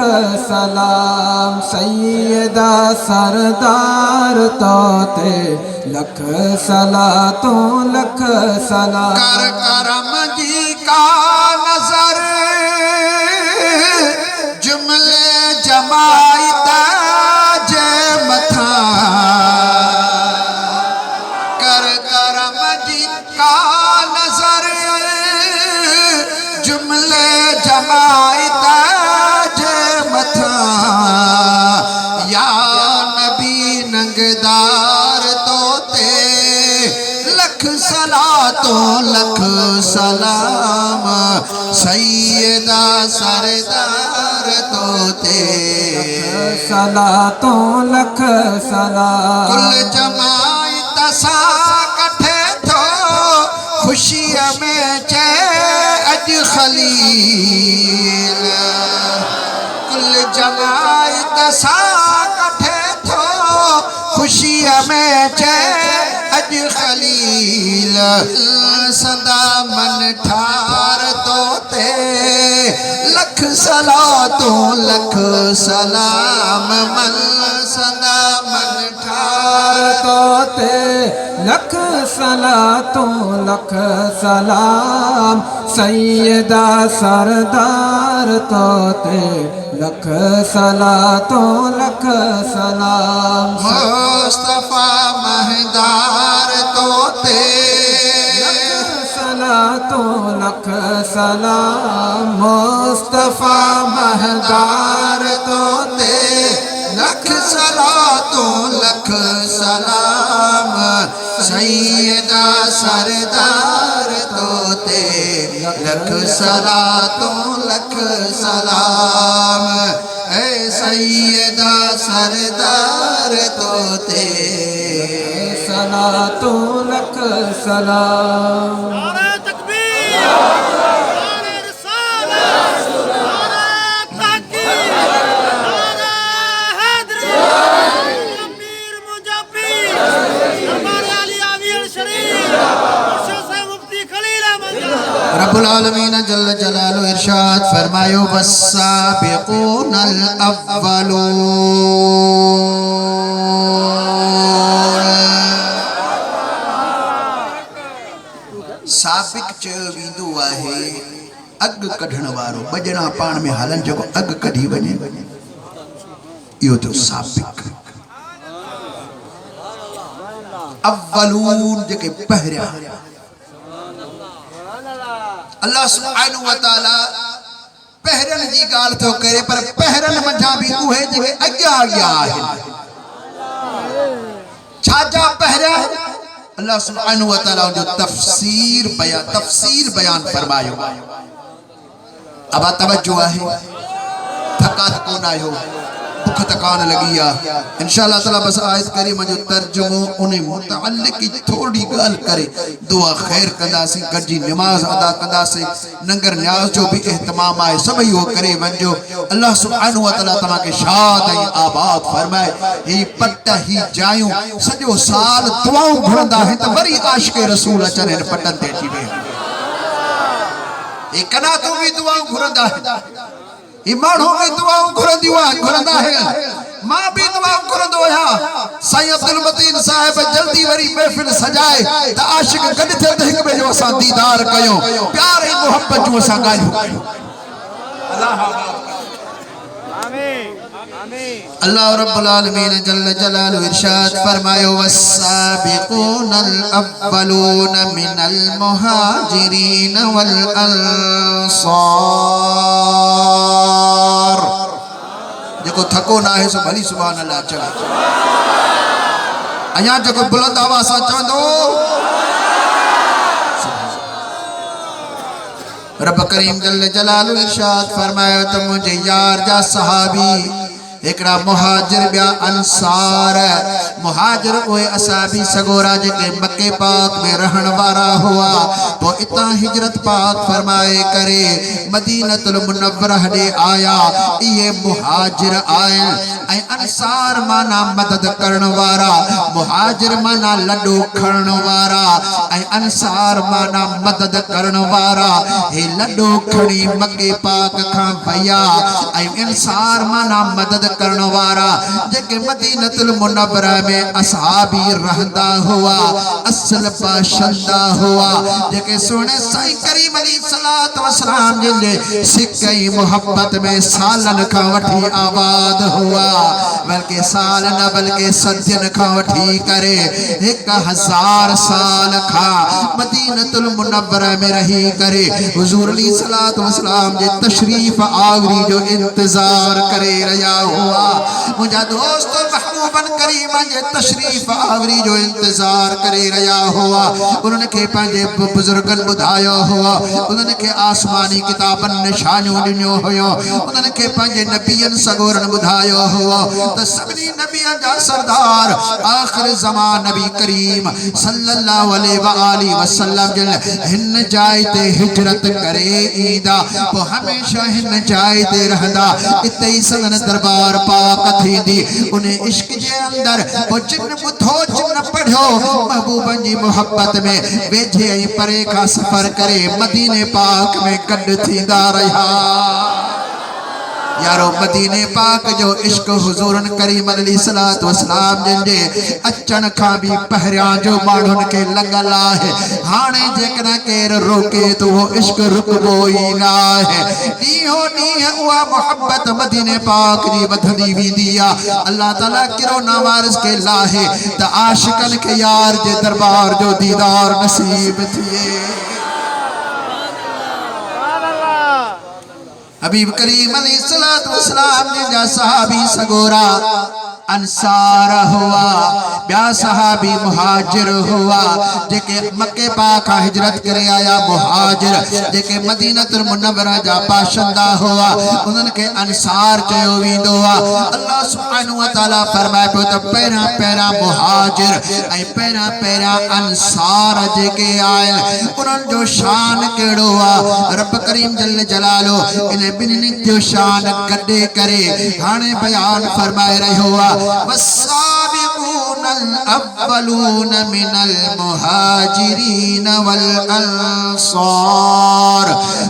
सलाम सैयदा सरदार तोते लख सलातों लख सलाम कर करम जी का नजर जुमले जमाइता जे मथा कर करम जी का नजर जुमले जमाइता जे मथा या नबी नंगदार तोते लख सलातों लख सलाम सैयदा सरदार तोते सलातों लख सलाम कुल जमायत सा कठे थो खुशी में चे अज खलील कुल जमायत सा कठे थो खुशी में चे अज खलील सदा मन ठार तोते लख सलातों लख सलाम मन सदा मन ठार तोते लख सलातों लख सलाम सैयदा सरदार तोते लख सलातों लख सलाम मुस्तफा महदार तोते सलातों लख सलाम मुस्तफा महदार तोते लख सलातों लख सलाम सैयदा सरदार तोते लख सलातों लख सलाम ऐ सैयदा सरदार तोते सलातों लख सलाम नारे तकबीर नारे रिसालत नारे ताकीद नारे हैदरी अमीर मुजफ्फर हमारे अली अमीर शरीफ मुर्शिद से मुफ्ती खलील अहमद रब्बुल आलमीन जल्ल जलालु इरशाद फरमायो वस्साबिकूनल साबिक चयो वेंदो आहे अग कढण वारो बजणा पाण में हलन जेको अग कढी वञे इहो तो साबिक अव्वलून जेके पहिरियां अल्लाह सुब्हानहु व तआला पहिरन जी गाल थो करे पर पहिरन मंझा भी उहे जेके अॻियां अॻियां आहिनि छाजा पहिरियां अल्लाह सुब्हानहु व तआला जो तफसीर बयान फरमायो अब तवज्जो आहे थकात कोन आयो भुख तकान लगी आ इंशाअल्लाह ताला बस आयत करीम जो तर्जुमो उन मुतअल्लिक की थोड़ी गाल करे दुआ खैर कंदासी गजी नमाज अदा कंदासी नंगर न्याज जो भी एहतमाम आए सब यो करे वंजो अल्लाह सुब्हानहु व तआला तमा के शाद ऐं आबाद फरमाए ही पट ही जायूं सजो साल दुआऊं घुरंदा है त वरी आशिक रसूल अचन इन पटन ते अची वे ए कना तो भी दुआऊं घुरंदा है ईमानो भी दुआऊं घुरंदा है मां भी दुआऊं घुरंदो आहियां साईं अब्दुल मतीन साहिब जल्दी वरी महफिल सजाए त आशिक गॾ थिए त हिक ॿिए जो असां दीदार कयूं प्यार ऐं मोहब्बत जूं असां ॻाल्हियूं कयूं अल्लाह आमीन आमीन अल्लाह रब्बुल आलमीन जल्ल जलालु इरशाद फरमायो वस्साबिकूनल अव्वलून मिनल मुहाजिरीन वल अंसार जेको थको ना है सो भली सुभान अल्लाह चवे अया जेको बुलंद आवाज़ सां चवंदो रब करीम जल्ल जलालु इरशाद फरमायो त मुझे यार जा सहाबी एकड़ा मुहाजिर बिया अंसार। मुहाजिर ओए असाबी सगोरा जेके मक्के पाक में रहन वारा हुआ वो इतना हिजरत पाक फरमाए करे मदीनतुल मुनव्वरह दे आया। ये मुहाजिर आए ऐं अंसार माना मदद करण वारा, मुहाजिर माना लड्डू खणण वारा ऐं अंसार माना मदद करण वारा। हे लड्डू खणी मक्के पाक खां भैया ऐं अंसार माना मदद करण वारा जेके मदीनतुल मुनव्वरह में असहाबी रहंदा हुआ, असल बाशिंदा हुआ, जेके सोने साईं करीम अलैहिस्सलात वस्सलाम जे सिकई मोहब्बत में सालन खां वठी आबाद हुआ, बल्कि साल न बल्कि सदियन खां वठी करे 1000 साल खां मदीनतुल मुनव्वरह में रही करे हुजूर अलैहिस्सलात वस्सलाम जे तशरीफ आवरी जो इंतजार करे रहा हुआ। मुझा दोस्त महबूबन करीम जे तशरीफ आवरी जो इंतजार करे रहा हुआ। उन्होंने के पंहिंजे बुजुर्गन बुधायो हुआ, उन्होंने के आसमानी किताबन निशानियों ॾिनो हुयो, उन्होंने के पंहिंजे नबियन सगोरन बुधायो हुआ तो सभी नबियन जा सरदार आखिर ज़मान नबी करीम सल्लल्लाहु अलैहि वसल्लम जन हिन जाय ते हिजरत करे ईदा वो हमेशा हिन जाय ते रहंदा। इते ही सदन दरबार पाक थींदी उन्हें इश्क जे अंदर वो जिन बुधो जिन पढ़ो महबूबन जी मोहब्बत में वेझे ऐं परे का सफर करे मदीने पाक में गॾु थींदा रहा। यारो मदीने पाक जो इश्क हुजूरन करीम अलैहिस्सलातु वस्सलाम जिनजे अचण खां भी पहरियां जो माण्हुनि के लॻल आहे। हाणे जेकॾहिं केर रोके तो वो इश्क रुकबो ई न आहे। ॾींहों ॾींहुं उहा मोहब्बत मदीने पाक जी वधंदी वेंदी आहे। अल्लाह ताला किरो नवारिस के लाहे त आशिकन के यार जे दरबार जो दीदार नसीब थिए। हबीब करीम अलैहिस्सलातु वस्सलाम ने जा सहाबी सगोरा अंसार हुआ, ब्या सहाबी मुहाजिर हुआ जेके मक्के पाक हिजरत करे आया। मुहाजिर जेके मदीनतुल मुनव्वरह जा बाशिंदा हुआ उन्हनि के अंसार चयो वेंदो आहे। अल्लाह सुब्हानहु व तआला फरमाए पियो त पहिरां पहिरां मुहाजिर ऐं पहिरां पहिरां अंसार जेके आहिनि उन्हनि जो शान कहिड़ो आहे। रब करीम जल जलालो इन ॿिन्हिनि जो शान गॾे करे हाणे बयान फरमाए रहियो आहे। والسابقون الأولون من المهاجرين والأنصار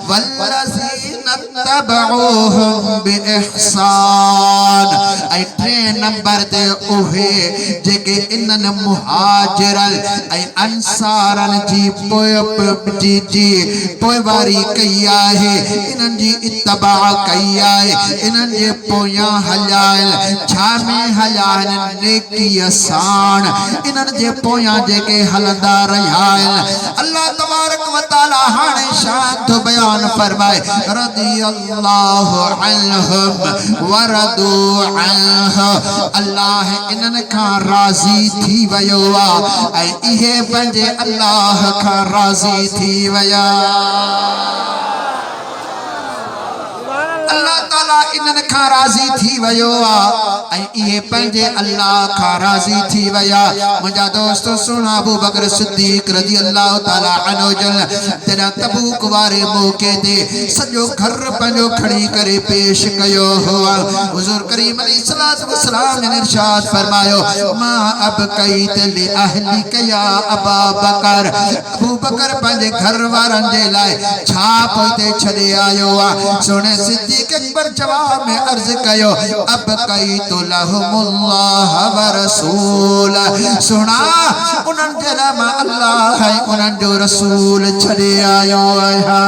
والذين اتبعوهم بإحسان ऐं 3 नंबर ते उहे जेके इन्हनि मुहाजिरन ऐं अंसारन जी पोइवारी कई आहे, इन्हनि जी इत्तबा कई आहे, इन्हनि जे पोयां हलिया आहिनि। छा में हलिया आहिनि? नेकीअ साण इन्हनि जे पोयां जेके हलंदा रहिया आहिनि। अल्लाह तबारक व तआला हाणे शान थो बयान फरमाए रदियल्लाहु अन्हुम व रदू अन्हु। अल्लाह इन्हनि खां राज़ी थी वियो आहे ऐं इहे पंहिंजे अल्लाह खां राज़ी थी विया। अल्लाह ताला इन्हनि खां राज़ी थी वियो आहे ऐं इहे पंहिंजे अल्लाह खां राज़ी थी विया। मुंहिंजा दोस्त सुना अबू बकर सिद्दीक़ रज़ी अल्लाह ताला अन्हु जन जॾहिं तबूक वारे मौके ते सॼो घर पंहिंजो खणी करे पेश कयो हुआ। हुज़ूर करीम अलैहिस्सलातु वस्सलाम ने इरशाद फरमायो मा अबकैत लि अहलिक या अबा बकर। अबू बकर पंहिंजे घर वारनि जे लाइ छा पोइते छॾे आयो आहे? सोने सिद्दीक़ अकबर जवाब में अर्ज कयो अब कई तो लहुमुल्लाह व रसूल। सुना उन्हनि जे लाइ मां अल्लाह ऐं उन्हनि जो रसूल छॾे आयो आहियां।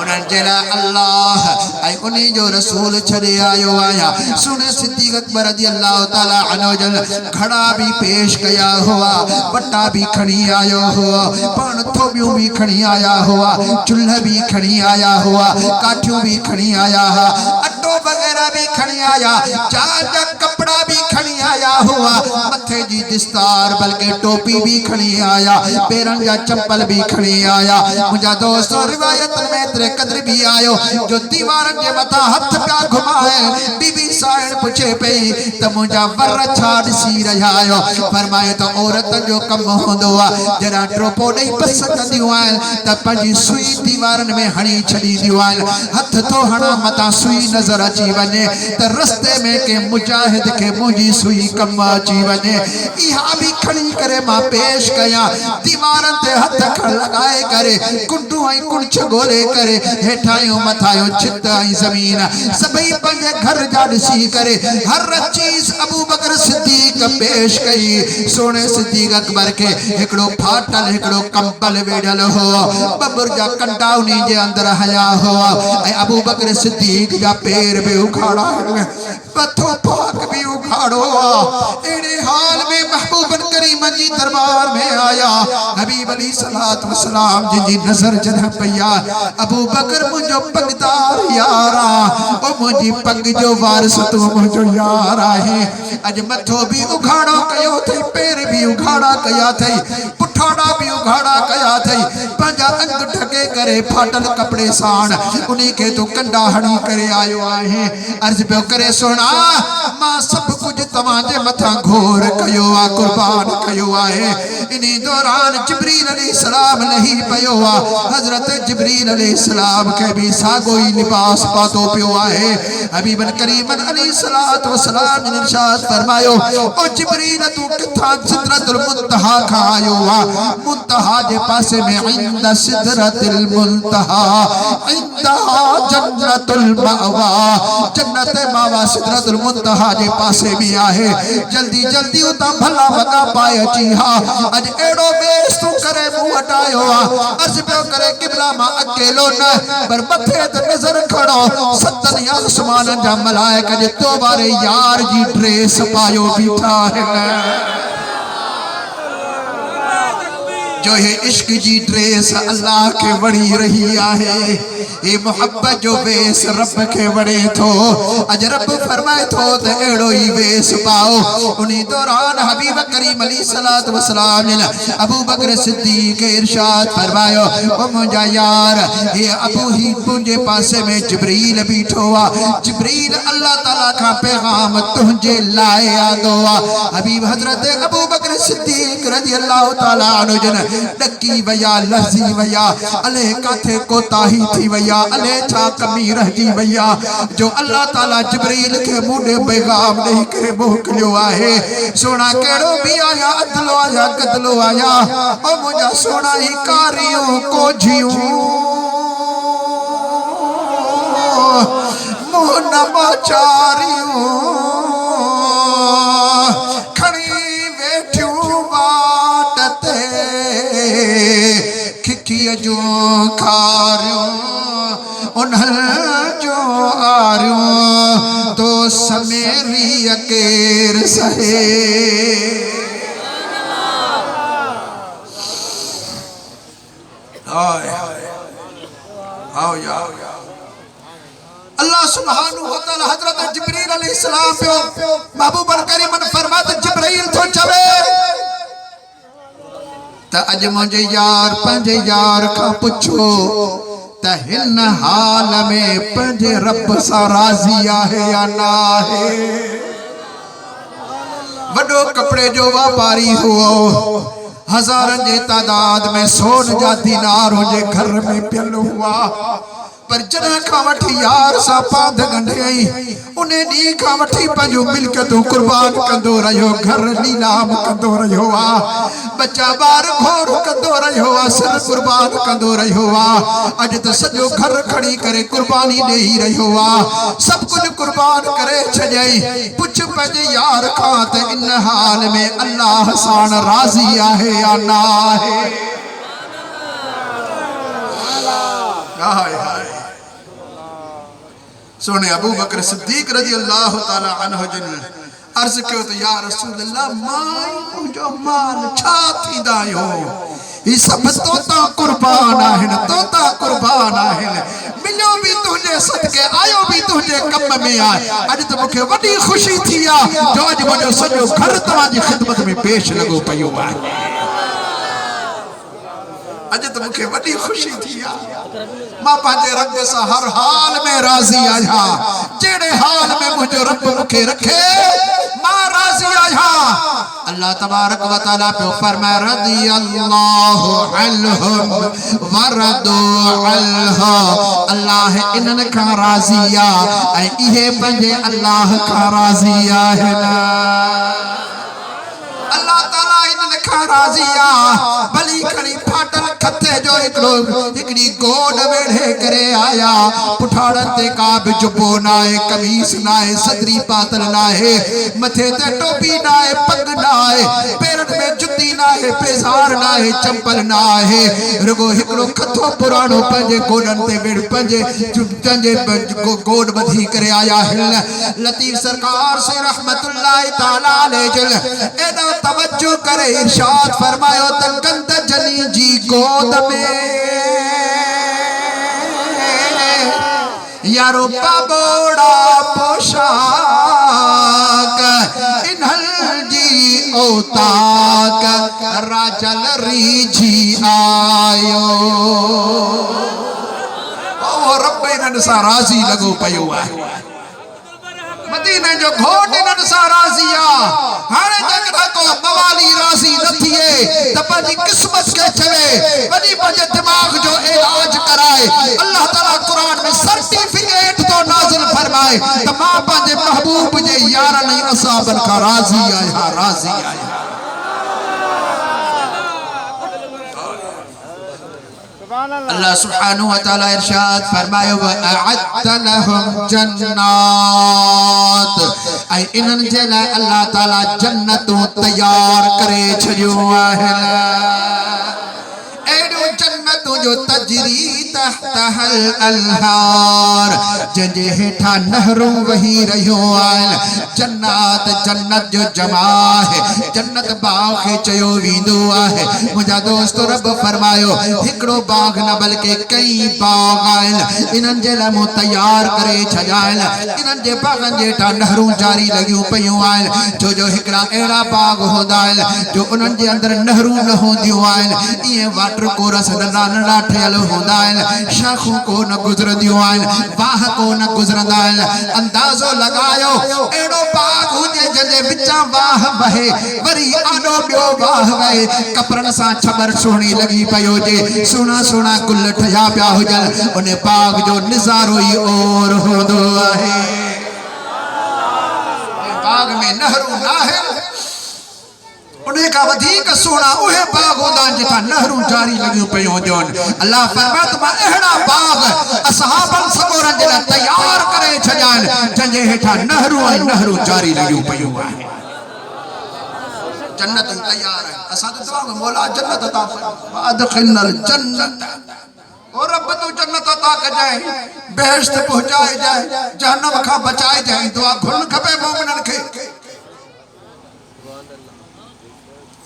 उन्हनि जे लाइ अल्लाह ऐं उन जो रसूल छॾे आयो आहियां। सुने सिद्दीक़ अकबर रज़ी अल्लाह ताला अन्हु जन घड़ा भी पेश कया हुआ, बट्टा भी खणी आयो हुआ, पान थोबियूं भी खणी आया हुआ, चुल्ह भी खणी आया हुआ, काठियूं भी खणी आया हुआ, अटो वगैरह भी खणी आया, चार जा कपड़ा भी खणी आया हुआ, मथे जी दस्तार बल्कि टोपी भी खणी आया, पेरन जा चंपल भी खणी आया। मुझा दोस्त रिवायत में तेरे कदर भी आयो जो दीवारन जे मथा हथ पिया घुमाए। बीबी साइण पुछे पई त मुझा वर छाड़ सी रहा आयो। फरमाए तो औरत जो कम होंदो आ जरा ट्रोपो नहीं पस कंदियूं आहिनि त पंहिंजी सुई दीवारन में हणी छॾींदियूं आहिनि। हथ तो हणा मता सुई नजर अची वञे त रस्ते में के मुजाहिद के मुंहिंजी सुई कम अची वञे। इहा भी खणी करे मां पेश कयां दीवारन ते हथ खण लगाए करे कुंडू ऐं कुंछ गोले करे हेठायो मथायो छित ऐं ज़मीन सभई पंहिंजे घर जा ॾिसी करे हर चीज अबू बकर सिद्दीक पेश कई। सोने सिद्दीक अकबर के हिकड़ो फाटल हिकड़ो कंबल वेड़ल हो, बबर जा कंडा उन्हीं जे अंदर हया हो ऐं अबू बकर सिद्दीक जा पैर भी उखाड़ा पथो पाक भी उखाड़ो। एड़े हाल में महबूबन करीम जी दरबार में आया हबीब अली सलात व सलाम जी नजर जन पया अबू बकर मुझो पगदार यारा ओ मुझी पग जो वारिस तू मुझो यार आहे। अज मथो भी उखाड़ा कयो थई, पैर भी उखाड़ा कया थई, पुठाड़ा भी उखाड़ा कया थई, पंजा अंग ढके करे फाटल कपड़े साण उन्हीं के तू कंडा हणी करे आयो आहे। अर्ज पियो करे सोना मां सब कुछ तवाजे मथा घोर कयो आ कुर्बान कयो आहे। इन्हीं दौरान जिब्रील अलैहिस्सलाम नहीं पयो आ, हजरत जिब्रील अलैहिस्सलाम के भी सागो ही लिबास पातो पियो आहे। हबीबन करीमन अलैहिस्सलात व सलाम ने इरशाद फरमायो ओ जिब्रील तू किथा सिदरतुल मुंतहा खा आयो आ। मुंतहा जे पासे में इंद सिदरतुल मुंतहा इंदा जन्नतुल मावा, जन्नत मावा सिदरतुल मुंतहा जे पासे भी आहे। जल्दी जल्दी उता भला वगा पाए अची हा। अज एड़ो बेस तू करे मुंह हटायो आ। अर्ज पियो करे किबला मां अकेलो न पर मथे ते नजर खड़ो सतन आसमान जा मलाइका जे तो बारे यार जी ड्रेस पायो बीठा है। जो ये इश्क जी ड्रेस अल्लाह के वड़ी रही आहे, ये मोहब्बत जो वेस रब के वड़े थो। अज रब फरमाए थो त एड़ो ही वेस पाओ। उन्हीं दौरान हबीब करीम अली सलात व सलाम ने अबू बकर सिद्दीक के इरशाद फरमायो ओ मुझा यार ये अबू ही तुझे पासे में जिब्रील बीठो आ। जिब्रील अल्लाह ताला का पैगाम तुझे लाए आंदो आ। हबीब हजरत अबू बकर सिद्दीक रजी अल्लाह ताला अन्हु जन डकी वया लजी वया अले काथे कोताही थी वया अले छा कमी रहजी वया जो अल्लाह ताला जिब्रील के मुंडे पैगाम नहीं करे मोकलियो आहे। सोना केड़ो भी आया अदलो आया कदलो आया ओ मुझा सोना ही कारियों को जियूं मोह नमाचारियों खड़ी बैठियूं बाटते खिखिय जो खारियों उन्हल जो आरियों तो समेरी अकेर सहे। आओ यार अल्लाह सुब्हानहू व तआला हजरत जिब्रील अलैहिस्सलाम पे महबूब करीमन फरमात जिब्रील तो चवे त अज मुझे यार पंजे यार का पुछो त हिन हाल में पंजे रब सा राजी आहे या ना है। वडो कपड़े जो व्यापारी हुओ हजारन जे तादाद में सोन जा दीनार जे घर में पियल हुआ पर जना का वठी यार सा पांध गंढई उन्हें दी का वठी पंजो मिलकतों कुर्बान कंदो रहियो घर नीलाम कंदो रहियो आ बच्चा बार घोर कंदो रहियो आ सर कुर्बान कंदो रहियो आ अज त सजो घर खड़ी करे कुर्बानी देई रहियो आ सब कुछ कुर्बान करे छजई पुछ पंजे यार का त इन हाल में अल्लाह सान राजी आहे या ना है। हाय हाय सोने अबू बकर सिद्दीक रजी अल्लाह ताला अन्हु जिन अर्ज कियो तो या रसूल अल्लाह माई जो माल छा थींदा हो ये सब तोता कुर्बान आहिन, तोता कुर्बान आहिन। मिलो भी तुझे सदके, आयो भी तुझे कम में आए। अज तो मुखे वडी खुशी थी आ जो अज मुझो सजो घर तव्हांजी खिदमत में पेश लगो पयो आहे। अज तो मुखे वडी खुशी थी आ। मां पंहिंजे रब सां हर हाल में राज़ी आहियां। जहिड़े हाल में मुझो रब मुखे रखे मां राज़ी आहियां। अल्लाह तबारक व तआला पे फरमाए रज़ियल्लाहु अन्हुम व रदू अन्हु। अल्लाह इन्हनि खां राज़ी आ ऐं इहे पंहिंजे अल्लाह खां राज़ी आहिनि। अल्लाह ताला इन्हनि खां राज़ी आ। भली खणी फाटल खते जो हिकड़ी गोड वेढ़े करे आया। पुठाड़न ते का भी जुबो ना है, कमीस ना है, सदरी पातल ना है, मथे ते टोपी ना है, पग ना है, पेरन में जुती ना है, पेजार ना है, चंपल ना है। रुगो हिकड़ो खतो पुराणो पंजे गोडन ते वेड़ पंजे गोड बधी करे आया है। लतीफ सरकार से रहमतुल्लाह ताला अलैह जल एदा तवज्जो करे इरशाद फरमायो त कंद जनी जी गोद में यारो पाबोड़ा पोशाक इन्हल जी औताक राजल रीझी आयो। ओ रब इन्हनि सां राज़ी लगो पयो आहे। मदीने जो घोट इन्हनि सां राज़ी आ। हाणे जगड़ा को मवाली राज़ी न थिए त पंहिंजी किस्मत के चवे वञी पंहिंजे दिमाग जो इलाज कराए। अल्लाह ताला कुरान में सर्टिफिकेट तो नाज़िल फरमाए त मां पंहिंजे महबूब जे यारनि ऐं असहाबनि खां राज़ी आहियां, राज़ी आहियां। अल्लाह सुब्हानहु व तआला इरशाद फरमायो व अअद्द लहुम जन्नात ऐ इन्हनि जे लाइ अल्लाह ताला जन्नतूं तैयार करे छॾियूं आहिनि। एड़ो जन्नतूं जो तजरी तहतहल अलहार जंहिंजे हेठां नहरूं वही रहियूं आहिनि। जन्नत जन्नत जो जमा है, जन्नत बाग खे चयो वेंदो आहे। मुंहिंजा दोस्त रब फरमायो हिकिड़ो बाग न बल्कि कई बाग आहिनि। इन्हनि जे लाइ मूं तैयार करे छॾिया आहिनि। इन्हनि जे बागनि जे हेठां नहरूं जारी लॻियूं पियूं आहिनि। छो जो हिकिड़ा अहिड़ा बाग हूंदा आहिनि जो उन्हनि जे अंदरि नहरूं न हूंदियूं आहिनि। इएं वाटर कोरस नंढा नंढा ठहियल हूंदा आहिनि। शाखूं को न गुज़रंदियूं आहिनि, वाह को न गुज़रंदा आहिनि। अंदाज़ो लॻायो अहिड़ो बाग हुजे जंहिंजे विचां वाह वहे, वरी आॾो ॿियो वाह वहे, कपरनि सां छबर सुहिणी लॻी पई हुजे, सुहिणा सुहिणा गुल ठहिया पिया हुजनि। उन बाग जो निज़ारो ई और हूंदो आहे। बाग में नहरूं न आहिनि, उन खां वधीक सुहिणा उहे बाग हूंदा आहिनि जिथां नहरूं जारी लॻियूं पियूं हुजनि। अल्लाह फरमाए त मां अहिड़ा बाग असहाबनि सबोरनि जे लाइ तैयार करे छॾिया आहिनि जंहिंजे हेठां नहरूं ऐं नहरूं जारी लॻियूं पियूं आहिनि। जन्नत तैयार है। असां तो दुआ में मौला जन्नत अता फरमा अदखिलनल जन्नत। और रब तू जन्नत अता कजाए, बेहश्त पहुंचाए जाए, जहन्नम खां बचाए जाए। दुआ घुन खपे मोमिनन खे।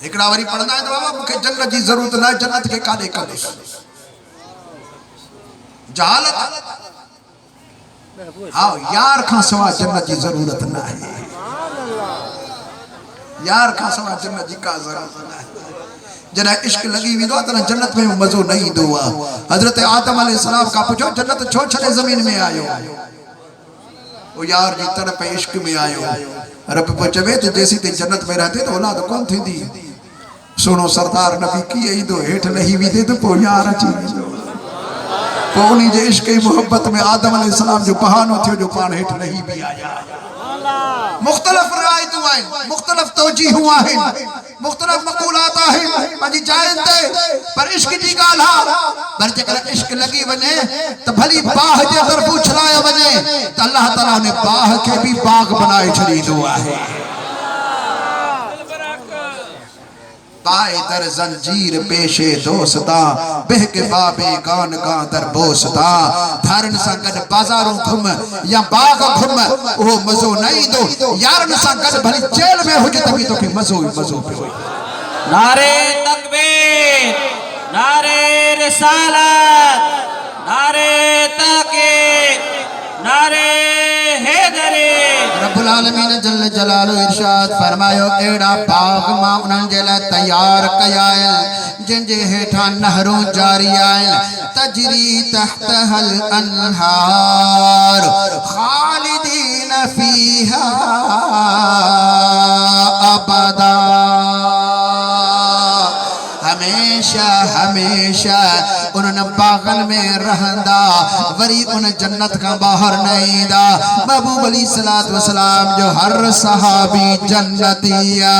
हिकड़ा वरी पढ़ंदा आहिनि बाबा मूंखे जन्नत जी ज़रूरत न आहे, जन्नत खे काॾे कंदुसि। जहालत। हाँ यार खां सवा जन्नत जी ज़रूरत न आहे। यार खां सवा जन्नत जी का ज़रूरत न आहे। जॾहिं इश्क लॻी वेंदो आहे त जन्नत में मज़ो न ईंदो आहे। हज़रत आदम अलैहिस्सलाम खां पुछो जन्नत छो छॾे ज़मीन में आयो? वो यार जी तरफ़ इश्क में आयो। रब पियो चवे त जेसीं ताईं जन्नत में रहंदे त औलाद कोन थींदी। सुहिणो सरदार नबी कीअं ईंदो, हेठि लही वेंदे त पोइ यार अची वेंदो। पोइ उन जे इश्क ऐं मोहब्बत में आदम अलैहिस्सलाम जो बहानो थियो जो पाण हेठि लही बि आया। मुख़्तलिफ़ रिवायतूं आहिनि, मुख़्तलिफ़ तवजीहूं आहिनि, मुख़्तलिफ़ मक़ूलात आहिनि पंहिंजी जाइनि ते, पर इश्क जी ॻाल्हि आहे। पर जेकर इश्क लॻी वञे त भली बाह जे तरफ़ उछलायो वञे त अल्लाह ताला उन बाह खे बि बाग बनाए छॾींदो आहे। पाए दर जंजीर पेशे दोस्ता बहके बाबे गान गां दर बोसता। धारन सां गॾु बाज़ारूं घुम या बाग घुम उहो मज़ो न ईंदो। यारनि सां गॾु भली जेल में हुजे त बि तोखे मज़ो ई मज़ो पियो। नारे तकबीर। नारे रिसालत, नारे तहकीक, नारे हैदरी। रब्बुल आलमीन जल्ल जलालु इरशाद फरमायो एड़ा बाग मां उन्हनि जे लाइ तैयार कया आहिनि जिनजे हेठां नहरूं जारी आहिनि तजरी तहतहल अनहार खालिदीन फीहा अबदा। हमेशा हमेशा उन बागन में रहंदा वरी उन जन्नत का बाहर न ईंदा। महबूब अलैहिस्सलातु वस्सलाम जो हर सहाबी जन्नती है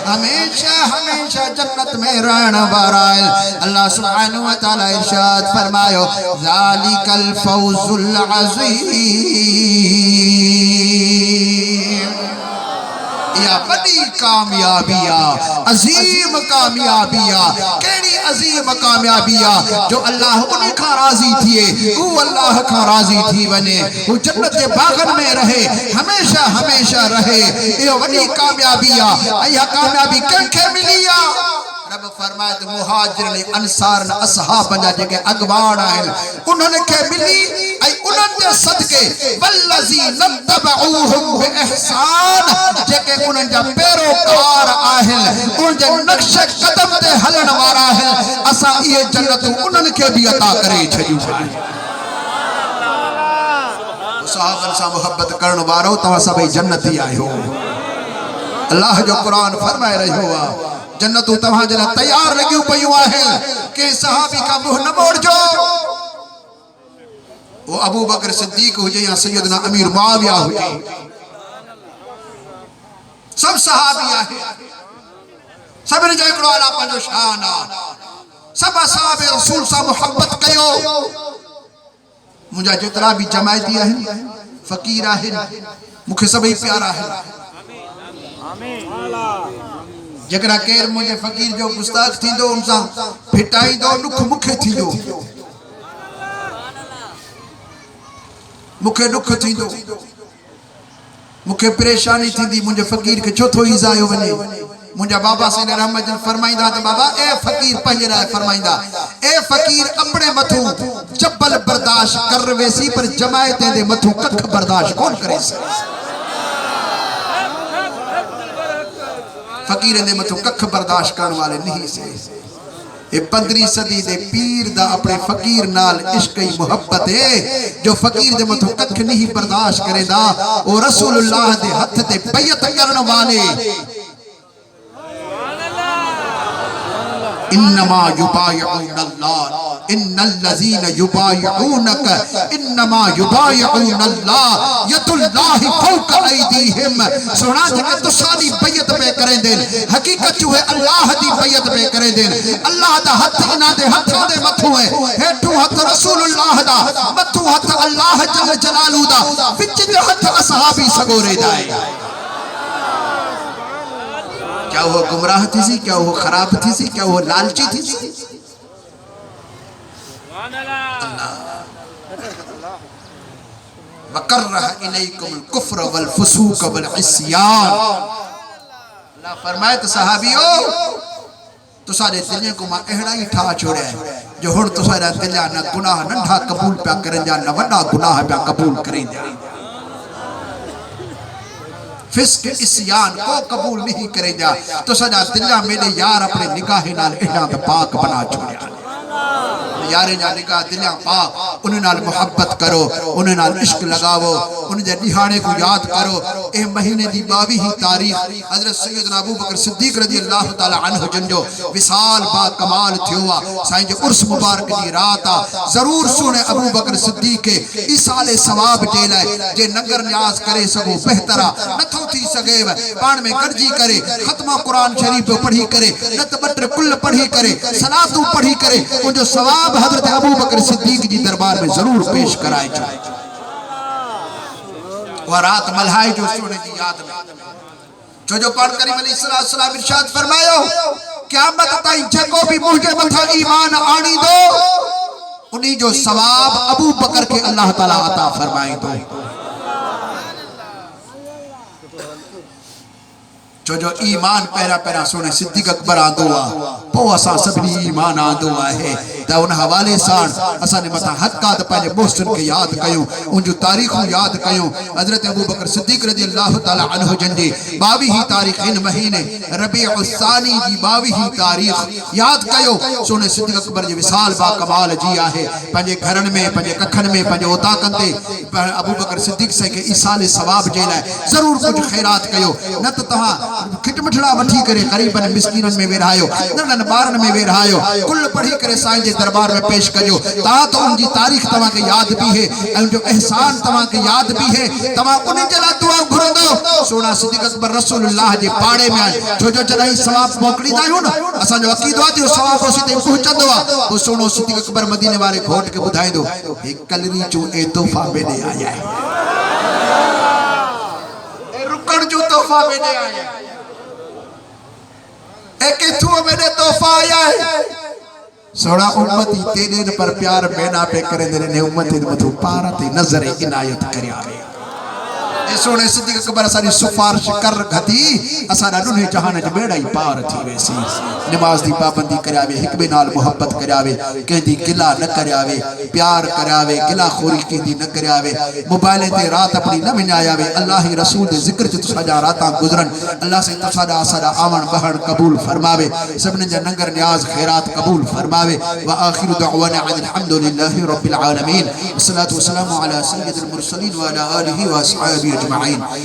हमेशा हमेशा जन्नत में रहण वारा है। अल्लाह सुब्हानहु व तआला इरशाद फरमायो ज़ालिकल फौजुल अज़ीम। या बड़ी कामयाबिया अजीम कामयाबिया केड़ी अजीम कामयाबिया जो अल्लाह उन्हीं का राजी थिए वो अल्लाह का राजी थी वने वो जन्नत के बागन में रहे हमेशा हमेशा रहे। ये बड़ी कामयाबिया या कामयाबी कंखे मिलिया रब फरमाए तो मुहाजिर अंसार असहाब जा जेके अगवान आहिनि उन्हनि खे मिली ऐं उन्हनि जे सदके वल्लज़ीना तबऊहुम बिइहसान जेके उन्हनि जा पैरोकार आहिनि उन जे नक्श कदम ते हलण वारा आहिनि असां इहे जन्नत उन्हनि खे बि अता करे छॾियूं। सहाबनि सां मोहब्बत करण वारो तव्हां सभई जन्नती आहियो। अल्लाह जो क़ुरान फरमाए रहियो आहे जन्नतूं तव्हां जे लाइ तैयार लॻियूं पयूं आहिनि के सहाबी का मुंह न मोड़जो। वो अबू बकर सिद्दीक हुजे या सैयदना अमीर मुआविया हुजे सब सहाबी आहे सभिनी जो हिकिड़ो अला पंहिंजो शान आहे। सब असहाब रसूल सां मोहब्बत कयो। मुंहिंजा जेतिरा बि जमायती आहिनि फ़कीर आहिनि मूंखे सभई प्यारा आहिनि। जेकरा केर मुझे फकीर जो गुस्ताख थींदो उन सां फिटाईंदो दुख मूंखे थींदो मूंखे दुख थींदो मूंखे परेशानी थींदी मुझे फकीर के छो थो ईज़ायो वने। मुझा बाबा सैन रहमत फरमाइंदा त बाबा ए फकीर पंहिंजे लाइ फरमाइंदा ए फकीर अपने मथों जबल बर्दाश्त कर वेसी पर जमायत दे मथों कख बर्दाश्त कौन करे। फकीर दे मथों कख बर्दाश्त करने वाले नहीं से। ये 15वीं सदी दे पीर दा अपने फकीर नाल इश्क ही मोहब्बत है जो फकीर दे मथों कख नहीं बर्दाश्त करेंदा ओ रसूलुल्लाह दे हथ ते बैयत करने वाले इन्नमा युबायउनल्लाह इन्नल्लज़ीना युबायउनक इन्नमा युबायउनल्लाह यदुल्लाहि फौका ऐदीहिम। सुना जेके तुसादी बैयत पे करे देन हकीकत जो है अल्लाह दी बैयत पे करे देन। अल्लाह दा हथ इना दे हथां दे मथों है हेठू हथ रसूलुल्लाह दा मथों हथ अल्लाह जल जलालू दा विच जो हथ असहाबी सगोरे दा है। क्या वो गुमराह थी सी क्या वो खराब थी सी क्या वो लालची थी सी। वकर्रह इलैकुमुल कुफ्र वल फुसूक वल इस्यान। अल्लाह फरमाए तो सहाबियो तुसारे दिल को मां अहिड़ा ही ठा छोड़िया जो हुण तुसारा दिल ना गुनाह नंढा कबूल पिया करन जा न वॾा गुनाह पिया कबूल करें जा। फिस्क इस्यान को कबूल नहीं करेगा तो सदा दिला मेरे यार अपने निगाह नाल एड़ा पाक बना छोड़िया। यारे जा निगाह दिला पाक उन नाल मोहब्बत करो उन नाल इश्क लगावो उन जे दिहाड़े को याद करो। ए महीने दी 22 तारीख हजरत सैयदना अबू बकर सिद्दीक रज़ी अल्लाह तआला अन्हु जन जो विसाल बा कमाल थियो साईं जो उर्स मुबारक दी रात आ। जरूर सुने अबू बकर सिद्दीक के इसाले सवाब जे लाए जे नगर न्याज करे सगो बेहतरा नथो थी सके पान में गरजी करे खत्मा कुरान शरीफ पढ़ी करे नत बटर कुल पढ़ी करे सलातू पढ़ी करे जो सवाब हजरत अबू बकर सिद्दीक जी दरबार में जरूर पेश कराए जो वह रात मल्हाए जो सोने की याद में जो पान करीम अलैहिस्सलाम इरशाद फरमायो क़यामत ताईं जेको भी मुझे मथा ईमान आनी दो उन्हीं जो सवाब अबू बकर के अल्लाह ताला अता फरमाए दो। छो जो ईमान पहिरियां पहिरियां सोने सिद्दीक़ अकबर आंदो आहे, पोइ असां सभिनी ईमान आंदो आहे। त उन हवाले सां असांजे मथां हक़ आहे त पंहिंजे मुहसिन खे यादि कयूं, उन जूं तारीख़ूं यादि कयूं। हज़रत अबू बकर सिद्दीक़ रज़ी अल्लाह ताला अन्हु जिन जी 22 तारीख़ इन महीने रबीउल सानी जी 22 तारीख़ यादि कयो। सोने सिद्दीक़ अकबर जी विसाल बा कमाल जी आहे। पंहिंजे घरनि में, पंहिंजे कखनि में, पंहिंजे ओताकनि ते अबू बकर सिद्दीक़ साईं खे ईसाले सवाब जे लाइ ज़रूरु कुझु ख़ैरात कयो, न त तव्हां खिटमिठड़ा वठी करे ग़रीबनि मिस्कीननि में वेरायो, नंढनि ॿारनि में वेरायो, कुल पढ़ी करे साईं जे दरबार में पेश कजो। तव्हां त उनजी तारीख़ तव्हांखे यादि बीहे ऐं उनजो एहसान तव्हांखे यादि बीहे, तव्हां उन जे लाइ दुआ घुरंदो। सोना सिद्दीक़ अकबर रसूलुल्लाह जे पाड़े में आहिनि, छो जो जॾहिं सवाब मोकिलींदा आहियूं न, असांजो अक़ीदो आहे जो सवाब उसी ताईं पहुचंदो आहे। पोइ सोनो सिद्दीक़ अकबर मदीने वारे घोट खे ॿुधाईंदो, हे कलरी जो ए तोहफ़ा में ॾे आया है, ए रुकण जो तोहफ़ा में ॾे आया है, किथों मेरे तोहफा आया है। सोना उम्मती तेरे पर प्यार बेना पे करे ने उम्मती मथो पार ते नजर इनायत करयावे। ए सोने सिद्दीक़ अकबर असांजी सिफारिश कर गदी, असां ॾुने जहान ज बेड़ा ही पार थी वेसी। नमाज दी पाबंदी करयावे, हिक बे नाल मोहब्बत करयावे, कहंदी गिला न करयावे, प्यार करयावे, गिला खोरी कहंदी न करयावे, मोबाइल ते रात अपनी न विञायावे। अल्लाह रसूल दे जिक्र च तुसां रातां गुजरन, अल्लाह से तुसां असां आवण बहण कबूल फरमावे, सबने जा नंगर न्याज खैरात कबूल फरमावे। व आखिरु दअवाना अल्हम्दुलिल्लाहि रब्बिल आलमीन, वस्सलातु वस्सलामु अला सय्यिदिल मुरसलीन व अला आलिहि व अस्हाबिहि अजमईन।